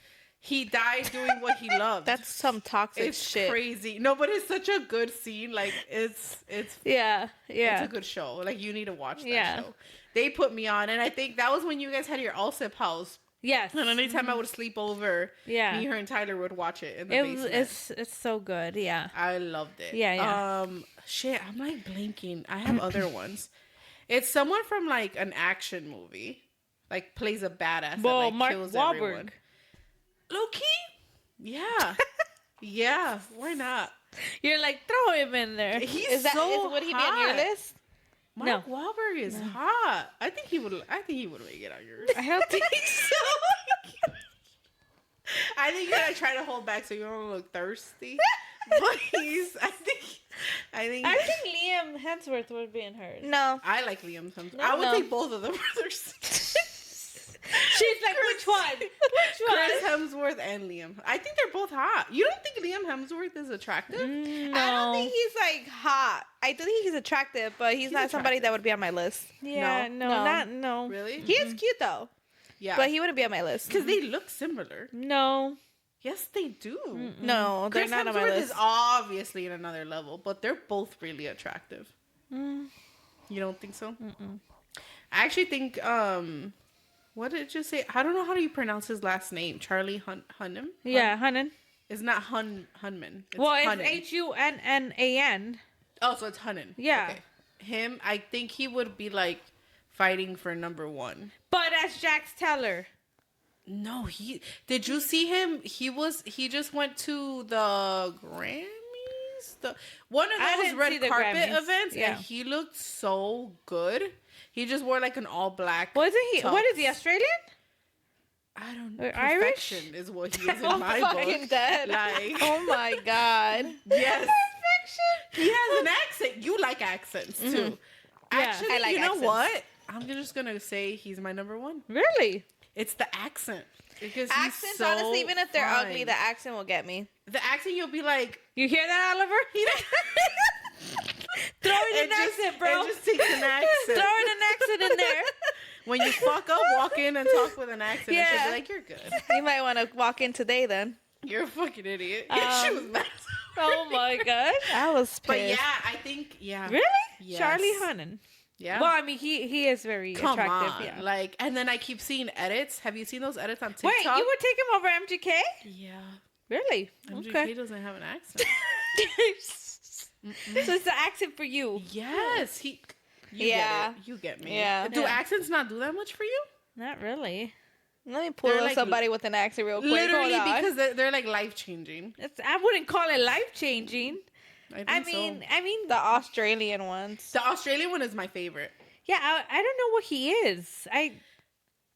S3: He died doing what he loved.
S1: That's some toxic
S3: it's
S1: shit.
S3: crazy. No, but it's such a good scene. Like it's
S2: Yeah.
S3: it's a good show. Like you need to watch that
S2: Yeah.
S3: show. They put me on, and I think that was when you guys had your Allsip house.
S2: Yes.
S3: And anytime I would sleep over,
S2: Yeah.
S3: me, her, and Tyler would watch it in the
S2: It
S3: basement.
S2: was, it's so good. Yeah.
S3: I loved it.
S2: Yeah.
S3: Shit, I'm like blinking. I have other ones. It's someone from like an action movie, like plays a badass that
S2: Well,
S3: like
S2: Mark
S3: kills
S2: Wahlberg.
S3: everyone. Low-key? Yeah. Yeah, why not?
S2: You're like, throw him in there.
S3: He's
S1: Would he be on your
S3: hot.
S1: list?
S3: Mark Wahlberg is hot. I think he would make it on yours.
S1: I don't think so.
S3: I think you gotta try to hold back so you don't look thirsty. But I think
S2: I think Liam Hemsworth would be in hers.
S1: No.
S3: I like Liam Hemsworth.
S1: No,
S3: I would
S1: no.
S3: take both of them brothers.
S2: She's like, which one? Which one?
S3: Chris Hemsworth and Liam. I think they're both hot. You don't think Liam Hemsworth is attractive?
S2: No.
S1: I don't think he's like hot. I do think he's attractive, but he's not somebody
S3: attractive.
S1: that would be on my list.
S2: Yeah,
S1: No.
S2: no.
S3: Really?
S1: He is cute though,
S3: Yeah.
S1: but he wouldn't be on my list.
S3: because they look similar.
S2: No.
S3: Yes, they do.
S1: No, they're
S3: Chris
S1: not on my
S3: Hemsworth
S1: list.
S3: is obviously in another level, but they're both really attractive.
S2: Mm.
S3: You don't think so? I actually think. What did you say? I don't know how do you pronounce his last name. Charlie Hunnam?
S2: Yeah, Hunnam.
S3: It's not Hunman. It's
S2: Well, it's
S3: Hunnan.
S2: Hunnan.
S3: Oh, so it's Hunnan.
S2: Yeah.
S3: Okay. Him, I think he would be like fighting for number 1.
S2: But as Jax Teller.
S3: No, did you see him? He just went to the Grammys, one of
S2: I
S3: those
S2: didn't see
S3: red
S2: the
S3: carpet
S2: Grammys.
S3: events,
S2: Yeah.
S3: and he looked so good. He just wore like an all black.
S2: Wasn't he?
S3: tux.
S2: What is he, Australian?
S3: I don't know.
S2: Or Irish?
S3: Perfection is what he is in
S1: I'm
S3: my
S1: fucking
S3: book.
S1: dead.
S3: Like,
S1: Oh my god.
S3: yes, he has an accent. You like accents too. Actually,
S1: I like
S3: you know
S1: accents.
S3: what? I'm just gonna say he's my number 1.
S2: Really?
S3: It's the accent. Because
S1: Accents,
S3: he's so
S1: honestly, even if they're
S3: fine.
S1: ugly, the accent will get me.
S3: The accent, you'll be like,
S2: You hear that, Oliver? Throwing an accent, bro.
S3: It just takes an accent.
S2: Throwing an accent in there.
S3: When you fuck up, walk in and talk with an accent. Yeah. And she'll be like, you're good.
S1: You might want to walk in today then.
S3: You're a fucking idiot. Yeah, she was mad.
S2: Oh my god.
S1: I was pissed.
S3: But yeah, I think, yeah.
S2: Really?
S3: Yes.
S2: Charlie Hunnam.
S3: Yeah.
S2: Well, I mean, he is very
S3: Come
S2: attractive.
S3: on.
S2: Yeah.
S3: Like, and then I keep seeing edits. Have you seen those edits on TikTok?
S2: Wait, you would take him over MGK?
S3: Yeah.
S2: Really?
S3: MGK
S2: Okay.
S3: doesn't have an accent.
S2: So it's the accent for you.
S3: Yes. You
S1: Yeah.
S3: get it. You get me.
S1: Yeah.
S3: Do accents not do that much for you?
S2: Not really.
S1: Let me pull
S3: They're
S1: up
S3: like-
S1: somebody with an accent real quick.
S3: Literally,
S1: Hold on.
S3: because they're like life changing.
S2: I wouldn't call it life changing.
S3: I
S2: mean,
S1: the Australian ones.
S3: the Australian one is my favorite.
S2: yeah, I don't know what he is. I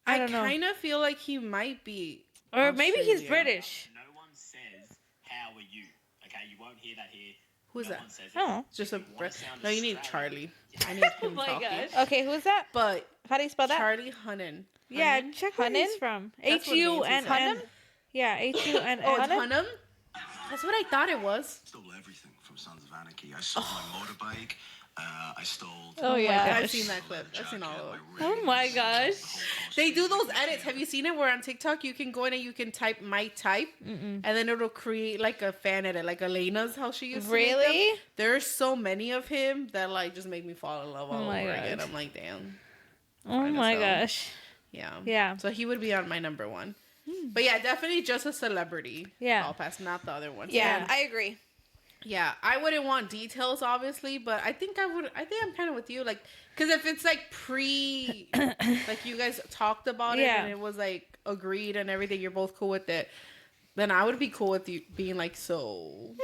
S2: don't know.
S3: kind of feel like he might be,
S2: Or maybe he's
S3: Australian.
S2: British.
S4: No one says, how are you? Okay, you won't hear that here.
S3: Who's
S4: no
S3: that?
S4: One says
S2: Oh.
S3: It's just a.
S4: wanna sound
S3: No, you need
S4: Australian.
S3: Charlie. I need
S2: Oh
S3: him
S2: my
S3: talking.
S2: gosh.
S1: Okay, who's that?
S3: But
S1: How do you spell that?
S3: Charlie Hunnam.
S2: Yeah,
S3: Hunnam?
S2: check where he's
S1: Hunnam?
S2: from.
S3: That's what
S2: H-U-N-N.
S3: names he
S2: Yeah, H-U-N-N.
S3: Oh, it's Hunnam. That's what I thought it was.
S5: Stole everything from Sons of Anarchy. I stole my motorbike. I stole.
S1: Oh, yeah.
S3: I've seen that clip. I've seen all of them.
S2: Oh my gosh.
S3: They do those edits. Have you seen it? Where on TikTok you can go in and you can type my type, and then it'll create like a fan edit, like Elena's how she used to make them.
S1: Really?
S3: There's so many of him that like just make me fall in love all over
S2: my
S3: again.
S2: God.
S3: I'm like, damn.
S2: Oh
S3: Fine as
S2: my
S3: hell.
S2: gosh.
S3: Yeah.
S2: Yeah.
S3: So he would be on my number one. But yeah, definitely just a celebrity.
S2: Yeah.
S3: I'll pass, not the other ones.
S1: Yeah, I agree.
S3: Yeah, I wouldn't want details, obviously, but I think I'm kind of with you, like, because if it's like like you guys talked about it
S2: Yeah.
S3: and it was like agreed and everything, you're both cool with it, then I would be cool with you being like, so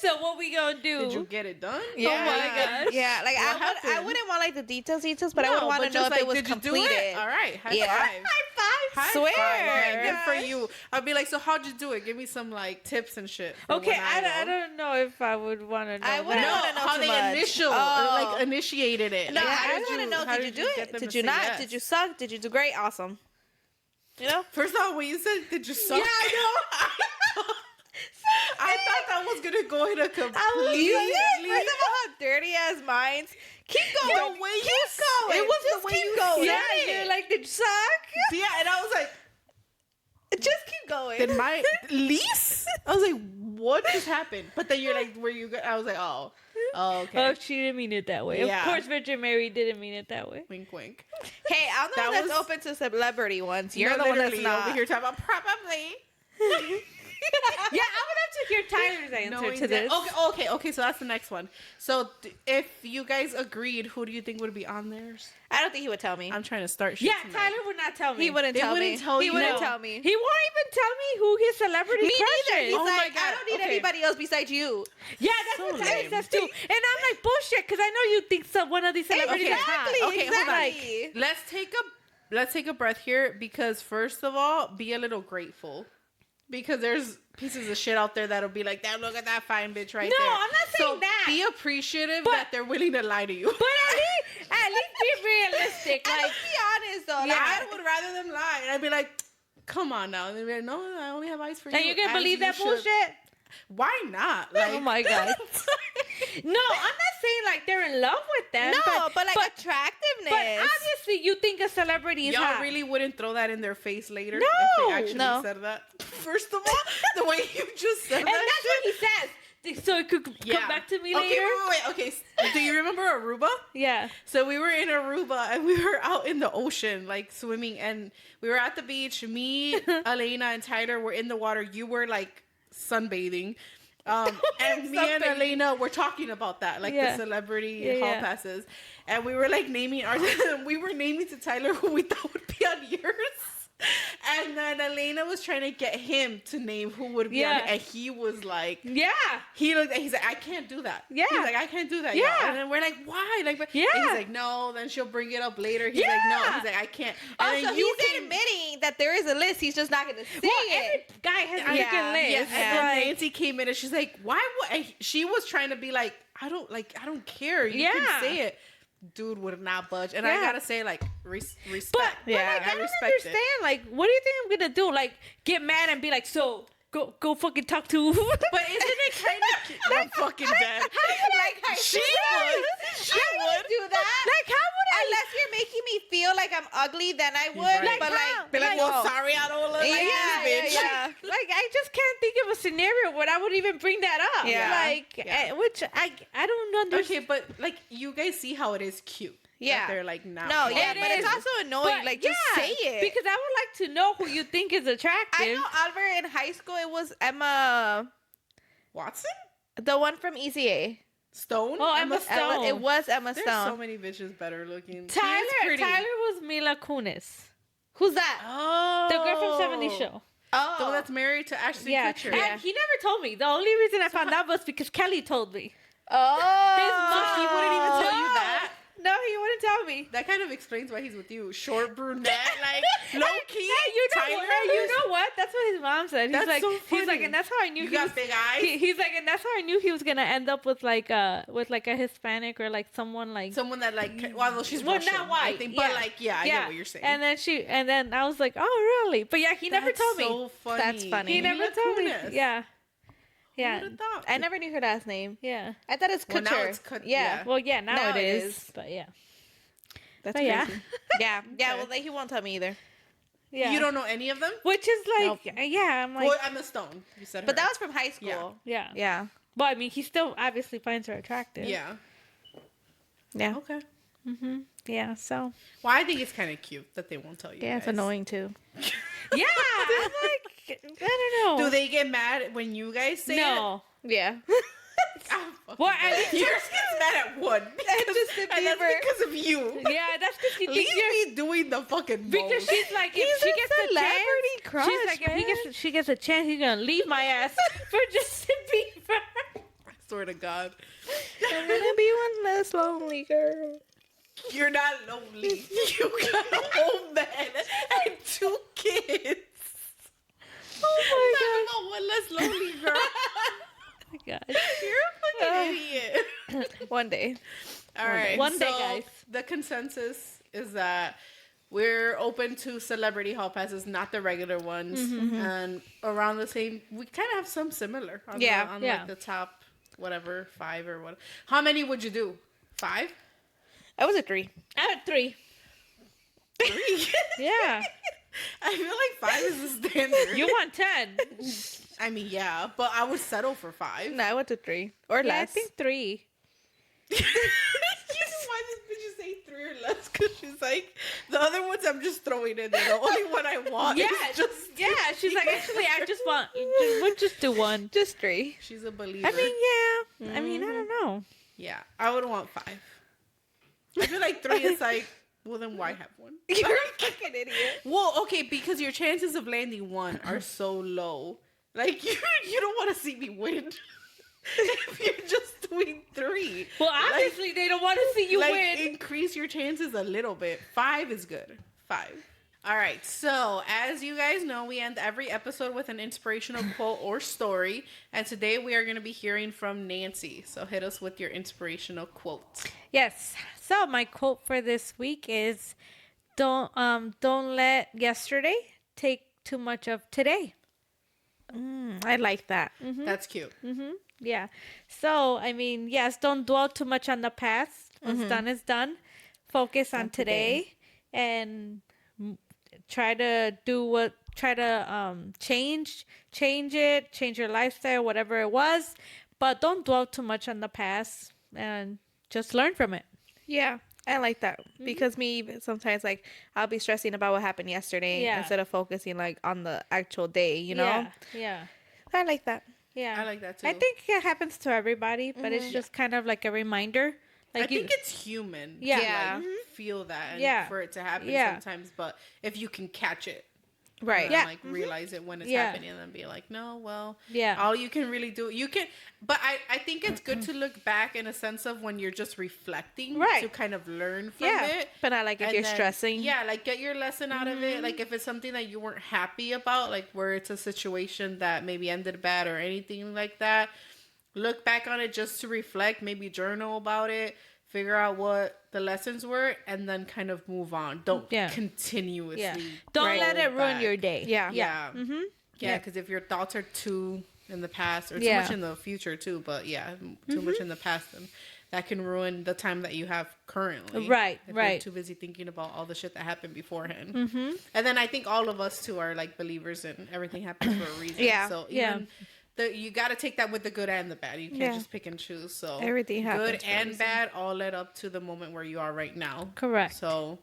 S2: So what we gonna do?
S3: did you get it done?
S1: Yeah.
S2: Oh my gosh.
S1: Yeah, like
S3: What
S1: I
S3: happened?
S1: wouldn't want like the details, but I would
S3: No,
S1: want to
S3: but
S1: know
S3: just,
S1: if it
S3: like,
S1: was
S3: did you do
S1: completed.
S3: it? All right, high
S1: Yeah.
S3: five.
S1: High five.
S3: High
S1: Swear.
S3: five, man. Good for
S1: Gosh.
S3: you. I'd be like, so how'd you do it? Give me some like tips and shit. for
S2: Okay,
S3: when
S2: I
S3: know.
S2: don't know if I would want to know.
S1: I wouldn't
S2: that.
S1: wanna know
S3: how
S1: too
S3: they
S1: much. Oh.
S3: initiated it.
S1: No,
S3: Like,
S1: I
S3: how
S1: just want to know,
S3: how
S1: did you do
S3: get
S1: it?
S3: them
S1: Did
S3: to
S1: you
S3: say
S1: not?
S3: yes?
S1: Did you suck? Did you do great? Awesome. You know?
S3: First of all, when you said, did you suck?
S1: Yeah, I know.
S3: I thought that was going to go in a
S1: I was
S3: completely...
S1: like, first of all, how dirty ass minds. Keep going.
S3: The way you
S1: keep going.
S3: It was
S1: Just
S3: the way
S1: keep
S3: you
S1: going.
S3: said
S2: Yeah,
S3: it.
S2: you're like, did you suck?
S3: Yeah, and I was like,
S1: Just keep going.
S3: did my lease? I was like, what just happened? But then you're like, were you good? I was like, oh, okay.
S2: Oh, she didn't mean it that way.
S3: Yeah.
S2: Of course, Virgin Mary didn't mean it that way.
S3: Wink, wink.
S1: Hey, I'm the
S3: That
S1: one that's
S3: was-
S1: open to celebrity ones. You're
S3: No,
S1: the one that's
S3: literally
S1: not.
S3: over here talking about probably.
S2: Yeah, I would have to hear Tyler's answer
S3: knowing
S2: to
S3: that-
S2: this.
S3: Okay. So that's the next one. So if you guys agreed, who do you think would be on theirs?
S1: I don't think he would tell me.
S3: I'm trying to start shit
S2: Yeah,
S3: tonight.
S2: Tyler would not tell me.
S1: He wouldn't
S3: They
S1: tell
S3: wouldn't
S1: me.
S3: tell
S1: He
S3: you?
S1: wouldn't
S3: No.
S1: tell me.
S2: He won't even tell me who his celebrity
S1: Me
S2: crush
S1: neither. He's
S2: is.
S3: Oh my
S1: like, I
S3: God,
S1: don't need
S3: okay.
S1: anybody else besides you.
S2: Yeah, that's
S3: So
S2: what Tyler
S3: lame.
S2: says too. And I'm like, bullshit, because I know you think one of these celebrities is hot.
S1: Exactly.
S3: Okay, hold on.
S1: exactly.
S3: Let's take a breath here because first of all, be a little grateful. Because there's pieces of shit out there that'll be like, damn, look at that fine bitch right
S2: No,
S3: there.
S2: I'm not saying
S3: so
S2: that.
S3: Be appreciative
S2: But-
S3: that they're willing to lie to you.
S2: But at least be realistic.
S1: And
S2: Like,
S1: let's be honest though.
S3: Yeah,
S1: Like,
S3: I would rather them lie. And I'd be like, come on now. And they'd be like, no, I only have eyes for you.
S2: and you're gonna
S3: as
S2: believe
S3: you
S2: that
S3: should.
S2: bullshit?
S3: Why not? Like,
S2: Oh my God. No, I'm not saying like they're in love with them.
S1: no, but like
S2: but
S1: attractiveness.
S2: obviously you think a celebrity is
S3: Y'all
S2: hot.
S3: really wouldn't throw that in their face later
S2: No,
S3: if they actually
S1: no.
S3: said that. First of all, the way you just said
S2: And
S3: that
S2: that's
S3: shit.
S2: what he says. So it could come back to me
S3: Okay,
S2: later.
S3: wait. Okay, do you remember Aruba?
S2: Yeah.
S3: So we were in Aruba and we were out in the ocean, like swimming, and we were at the beach. Me, Elena, and Tyler were in the water. You were like sunbathing. And me and
S2: Sunbathing.
S3: Elena were talking about that, like
S2: Yeah.
S3: the celebrity
S2: Yeah,
S3: hall
S2: yeah.
S3: passes. And we were like naming we were naming to Tyler who we thought would be on yours. And then Elena was trying to get him to name who would be on
S2: Yeah.
S3: it. And he was like,
S2: Yeah.
S3: he's like, I can't do that.
S2: Yeah.
S3: He's like, I can't do that.
S2: Yeah.
S3: y'all. And then we're like, why? Like,
S2: Yeah.
S3: And he's like, no. Then she'll bring it up later. He's like, no.
S2: Yeah.
S3: He's like, I can't. And
S1: Also,
S3: then you
S1: he's
S3: came.
S1: admitting that there is a list. He's just not going to say
S2: Well,
S1: it.
S2: every guy has a
S1: Yeah,
S2: freaking list.
S3: Yeah.
S1: yeah.
S3: And then
S2: Like,
S3: Nancy came in and she's like, why would? And she was trying to be like, I don't care. You can
S2: Yeah.
S3: say it. Dude would not budge. And I
S2: Yeah.
S3: gotta say, like, respect.
S2: but
S1: Yeah,
S2: like, I don't
S3: respect
S2: understand.
S3: it.
S2: Like, what do you think I'm gonna do? Like, get mad and be like, so go fucking talk to.
S3: But isn't it kind of I'm fucking dead.
S1: Like
S3: She would. She would
S1: do that.
S2: Like, how would I?
S1: Unless you're making me feel like I'm ugly, then I would.
S3: Right.
S1: But
S2: how?
S1: like,
S3: Be like,
S1: no.
S3: well, sorry, I don't look like
S1: Yeah,
S3: this, bitch.
S1: yeah.
S2: Like, I just can't think of a scenario where I would even bring that up.
S1: Yeah.
S2: Like,
S3: Yeah.
S2: which I don't understand.
S3: Okay, but like you guys see how it is cute.
S1: Yeah.
S3: That they're like not.
S1: No, yeah,
S2: It
S1: but
S2: is.
S1: it's also annoying.
S2: But,
S1: Like, just
S2: yeah,
S1: say it.
S2: because I would like to know who you think is attractive.
S1: I know Albert in high school. It was Emma,
S3: Watson?
S1: the one from ECA.
S3: Stone?
S2: Oh, Emma Stone.
S1: It was Emma
S3: There's
S1: Stone.
S3: so many bitches better looking. She is
S2: Tyler
S3: pretty.
S2: was Mila Kunis,
S1: Who's that?
S3: Oh.
S2: the girl from 70 Show.
S1: Oh,
S3: The one that's married to Ashton
S2: Yeah,
S3: Kutcher.
S2: and he never told me. The only reason I found out was because Kelly told me.
S1: oh.
S2: His mom,
S3: He wouldn't even tell you
S2: No.
S3: that.
S2: No, he wouldn't tell me.
S3: That kind of explains why he's with you. Short brunette, like low key.
S2: Hey, you know
S3: Tyler.
S2: what? Hey, you know what? That's what his mom said. He's
S3: That's
S2: like,
S3: so
S2: he's like,
S3: funny.
S2: and that's how I knew
S3: You
S2: he
S3: got
S2: was.
S3: big eyes.
S2: He's like, and that's how I knew he was gonna end up with like a Hispanic or like someone like.
S3: Someone that like, well, she's
S2: Well,
S3: Russian,
S2: not white,
S3: I think,
S2: yeah.
S3: but like, yeah, I get what you're saying.
S2: And then I was like, oh really? But yeah, he never
S3: That's
S2: told me.
S3: So funny.
S1: That's funny.
S2: He never
S3: Mila
S2: told me.
S3: Kunis.
S2: Yeah.
S3: Who
S2: Yeah.
S3: would've thought?
S1: I never knew her last name.
S2: Yeah.
S1: I thought it's
S3: Well,
S1: Kutcher.
S3: now it's
S1: yeah.
S2: Well, yeah. Now,
S1: Now
S2: it
S1: it
S2: is.
S1: is.
S2: But yeah.
S1: That's
S2: But yeah.
S1: crazy. Yeah. Yeah.
S3: Okay.
S1: Well, he won't tell me either.
S2: Yeah.
S3: You don't know any of them?
S2: Which is like,
S1: Nope.
S2: yeah. I'm like,
S3: Well, Emma Stone. You said
S1: But
S3: her.
S1: that was from high school.
S2: yeah.
S1: Yeah.
S2: But I mean, he still obviously finds her attractive.
S3: Yeah.
S1: Yeah.
S3: Okay.
S2: Yeah. So.
S3: Well, I think it's kind of cute that they won't tell you.
S1: Yeah. It's
S3: guys.
S1: annoying too.
S2: Yeah. I'm like, I don't know.
S3: Do they get mad when you guys say
S2: No.
S1: Yeah.
S3: it? Ah, fucking
S2: Well,
S3: bad.
S2: at least
S3: yours gets mad at one. Because,
S1: Justin
S3: and that's
S1: Bieber.
S3: because of you.
S2: Yeah, that's because he
S3: Leave
S2: thinks you're.
S3: me doing the fucking
S2: Because
S3: most.
S2: she's like,
S1: He's
S2: if she
S1: a
S2: gets a
S1: celebrity
S2: chance,
S1: crush,
S2: she's like, if she gets a chance, he's gonna leave my ass for Justin Bieber.
S3: I swear to God.
S1: I'm gonna be one less lonely girl.
S3: You're not lonely. You got a whole man and 2 kids. Oh my God. One less lonely girl.
S2: Oh my gosh.
S3: You're a fucking idiot.
S1: One day.
S3: All right.
S2: One day,
S3: so
S2: guys.
S3: The consensus is that we're open to celebrity hall passes, not the regular ones. And around the same, we kind of have some similar. On
S1: Yeah.
S3: on
S2: Yeah.
S3: like the top, whatever, 5 or what. How many would you do? 5?
S1: I was a 3.
S2: I had 3.
S3: 3?
S2: Yeah.
S3: I feel like 5 is the standard.
S2: You want 10?
S3: I mean, yeah, but I would settle for 5.
S1: No, I went to 3 or
S2: Yeah, I
S1: less.
S2: think 3.
S3: You know why this bitch is saying 3 or less? Because she's like, the other ones I'm just throwing in there. The only one I want
S2: Yeah,
S3: is just.
S2: yeah. She's like, actually, I just want. We'll just do 1.
S1: Just 3.
S3: She's a believer.
S2: I mean, yeah. I mean, I don't know.
S3: Yeah, I would want 5. I feel like 3 is like, well, then why have 1?
S1: You're a fucking idiot.
S3: Well, okay, because your chances of landing 1 are so low. Like, you don't want to see me win. If you're just doing 3.
S2: Well, obviously, they don't want to see you
S3: like,
S2: win.
S3: increase your chances a little bit. 5 is good. 5. All right. So, as you guys know, we end every episode with an inspirational quote or story. And today we are going to be hearing from Nancy. So, hit us with your inspirational quote.
S2: Yes. So my quote for this week is, don't let yesterday take too much of today.
S1: I like that.
S3: That's cute.
S2: Yeah. So, I mean, yes, don't dwell too much on the past. What's done is done. Focus on today and try to change it, change your lifestyle, whatever it was, but don't dwell too much on the past and just learn from it.
S1: Yeah, I like that because me sometimes like I'll be stressing about what happened yesterday instead of focusing like on the actual day. You know,
S2: Yeah.
S1: I like that.
S2: Yeah.
S3: I like that too.
S2: I think it happens to everybody, but it's just kind of like a reminder. Like
S3: I think it's human
S2: Yeah.
S3: to
S1: Yeah.
S3: like, feel that and
S2: Yeah.
S3: for it to happen
S2: Yeah.
S3: sometimes. But if you can catch it,
S1: Right.
S3: and,
S2: Yeah.
S3: like realize it when it's
S2: Yeah.
S3: happening and then be like, no, well,
S2: Yeah.
S3: all you can really do, you can, but I think it's good to look back in a sense of when you're just reflecting
S2: Right.
S3: to kind of learn from
S1: Yeah.
S3: it.
S1: But not like if
S3: And
S1: you're
S3: then-
S1: stressing.
S3: Yeah, like get your lesson out of it. Like if it's something that you weren't happy about, like where it's a situation that maybe ended bad or anything like that, look back on it just to reflect, maybe journal about it, figure out what the lessons were, and then kind of move on. Don't
S2: Yeah.
S3: continuously.
S2: Yeah. Don't
S3: go
S2: let it ruin
S3: back.
S2: your day.
S1: Yeah.
S3: Yeah. Yeah, because if your thoughts are too in the past or too
S2: Yeah.
S3: much in the future too, but yeah, too much in the past, then that can ruin the time that you have currently.
S2: Right,
S3: if
S2: right.
S3: You're too busy thinking about all the shit that happened beforehand. And then I think all of us too are like believers in everything happens for a reason.
S1: Yeah.
S3: So
S2: Yeah.
S3: even you got to take that with the good and the bad. You can't
S1: Yeah.
S3: just pick and choose. So
S1: Everything happens
S3: good
S1: for a
S3: and
S1: reason.
S3: bad all led up to the moment where you are right now.
S2: Correct.
S3: So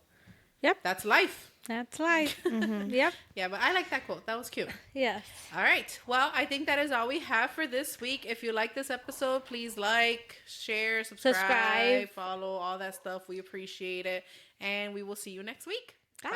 S2: Yep.
S3: that's life.
S2: That's life. Yep.
S3: Yeah, but I like that quote. That was cute.
S2: Yes.
S3: All right. Well, I think that is all we have for this week. If you like this episode, please like, share, subscribe, follow, all that stuff. We appreciate it. And we will see you next week.
S2: Bye.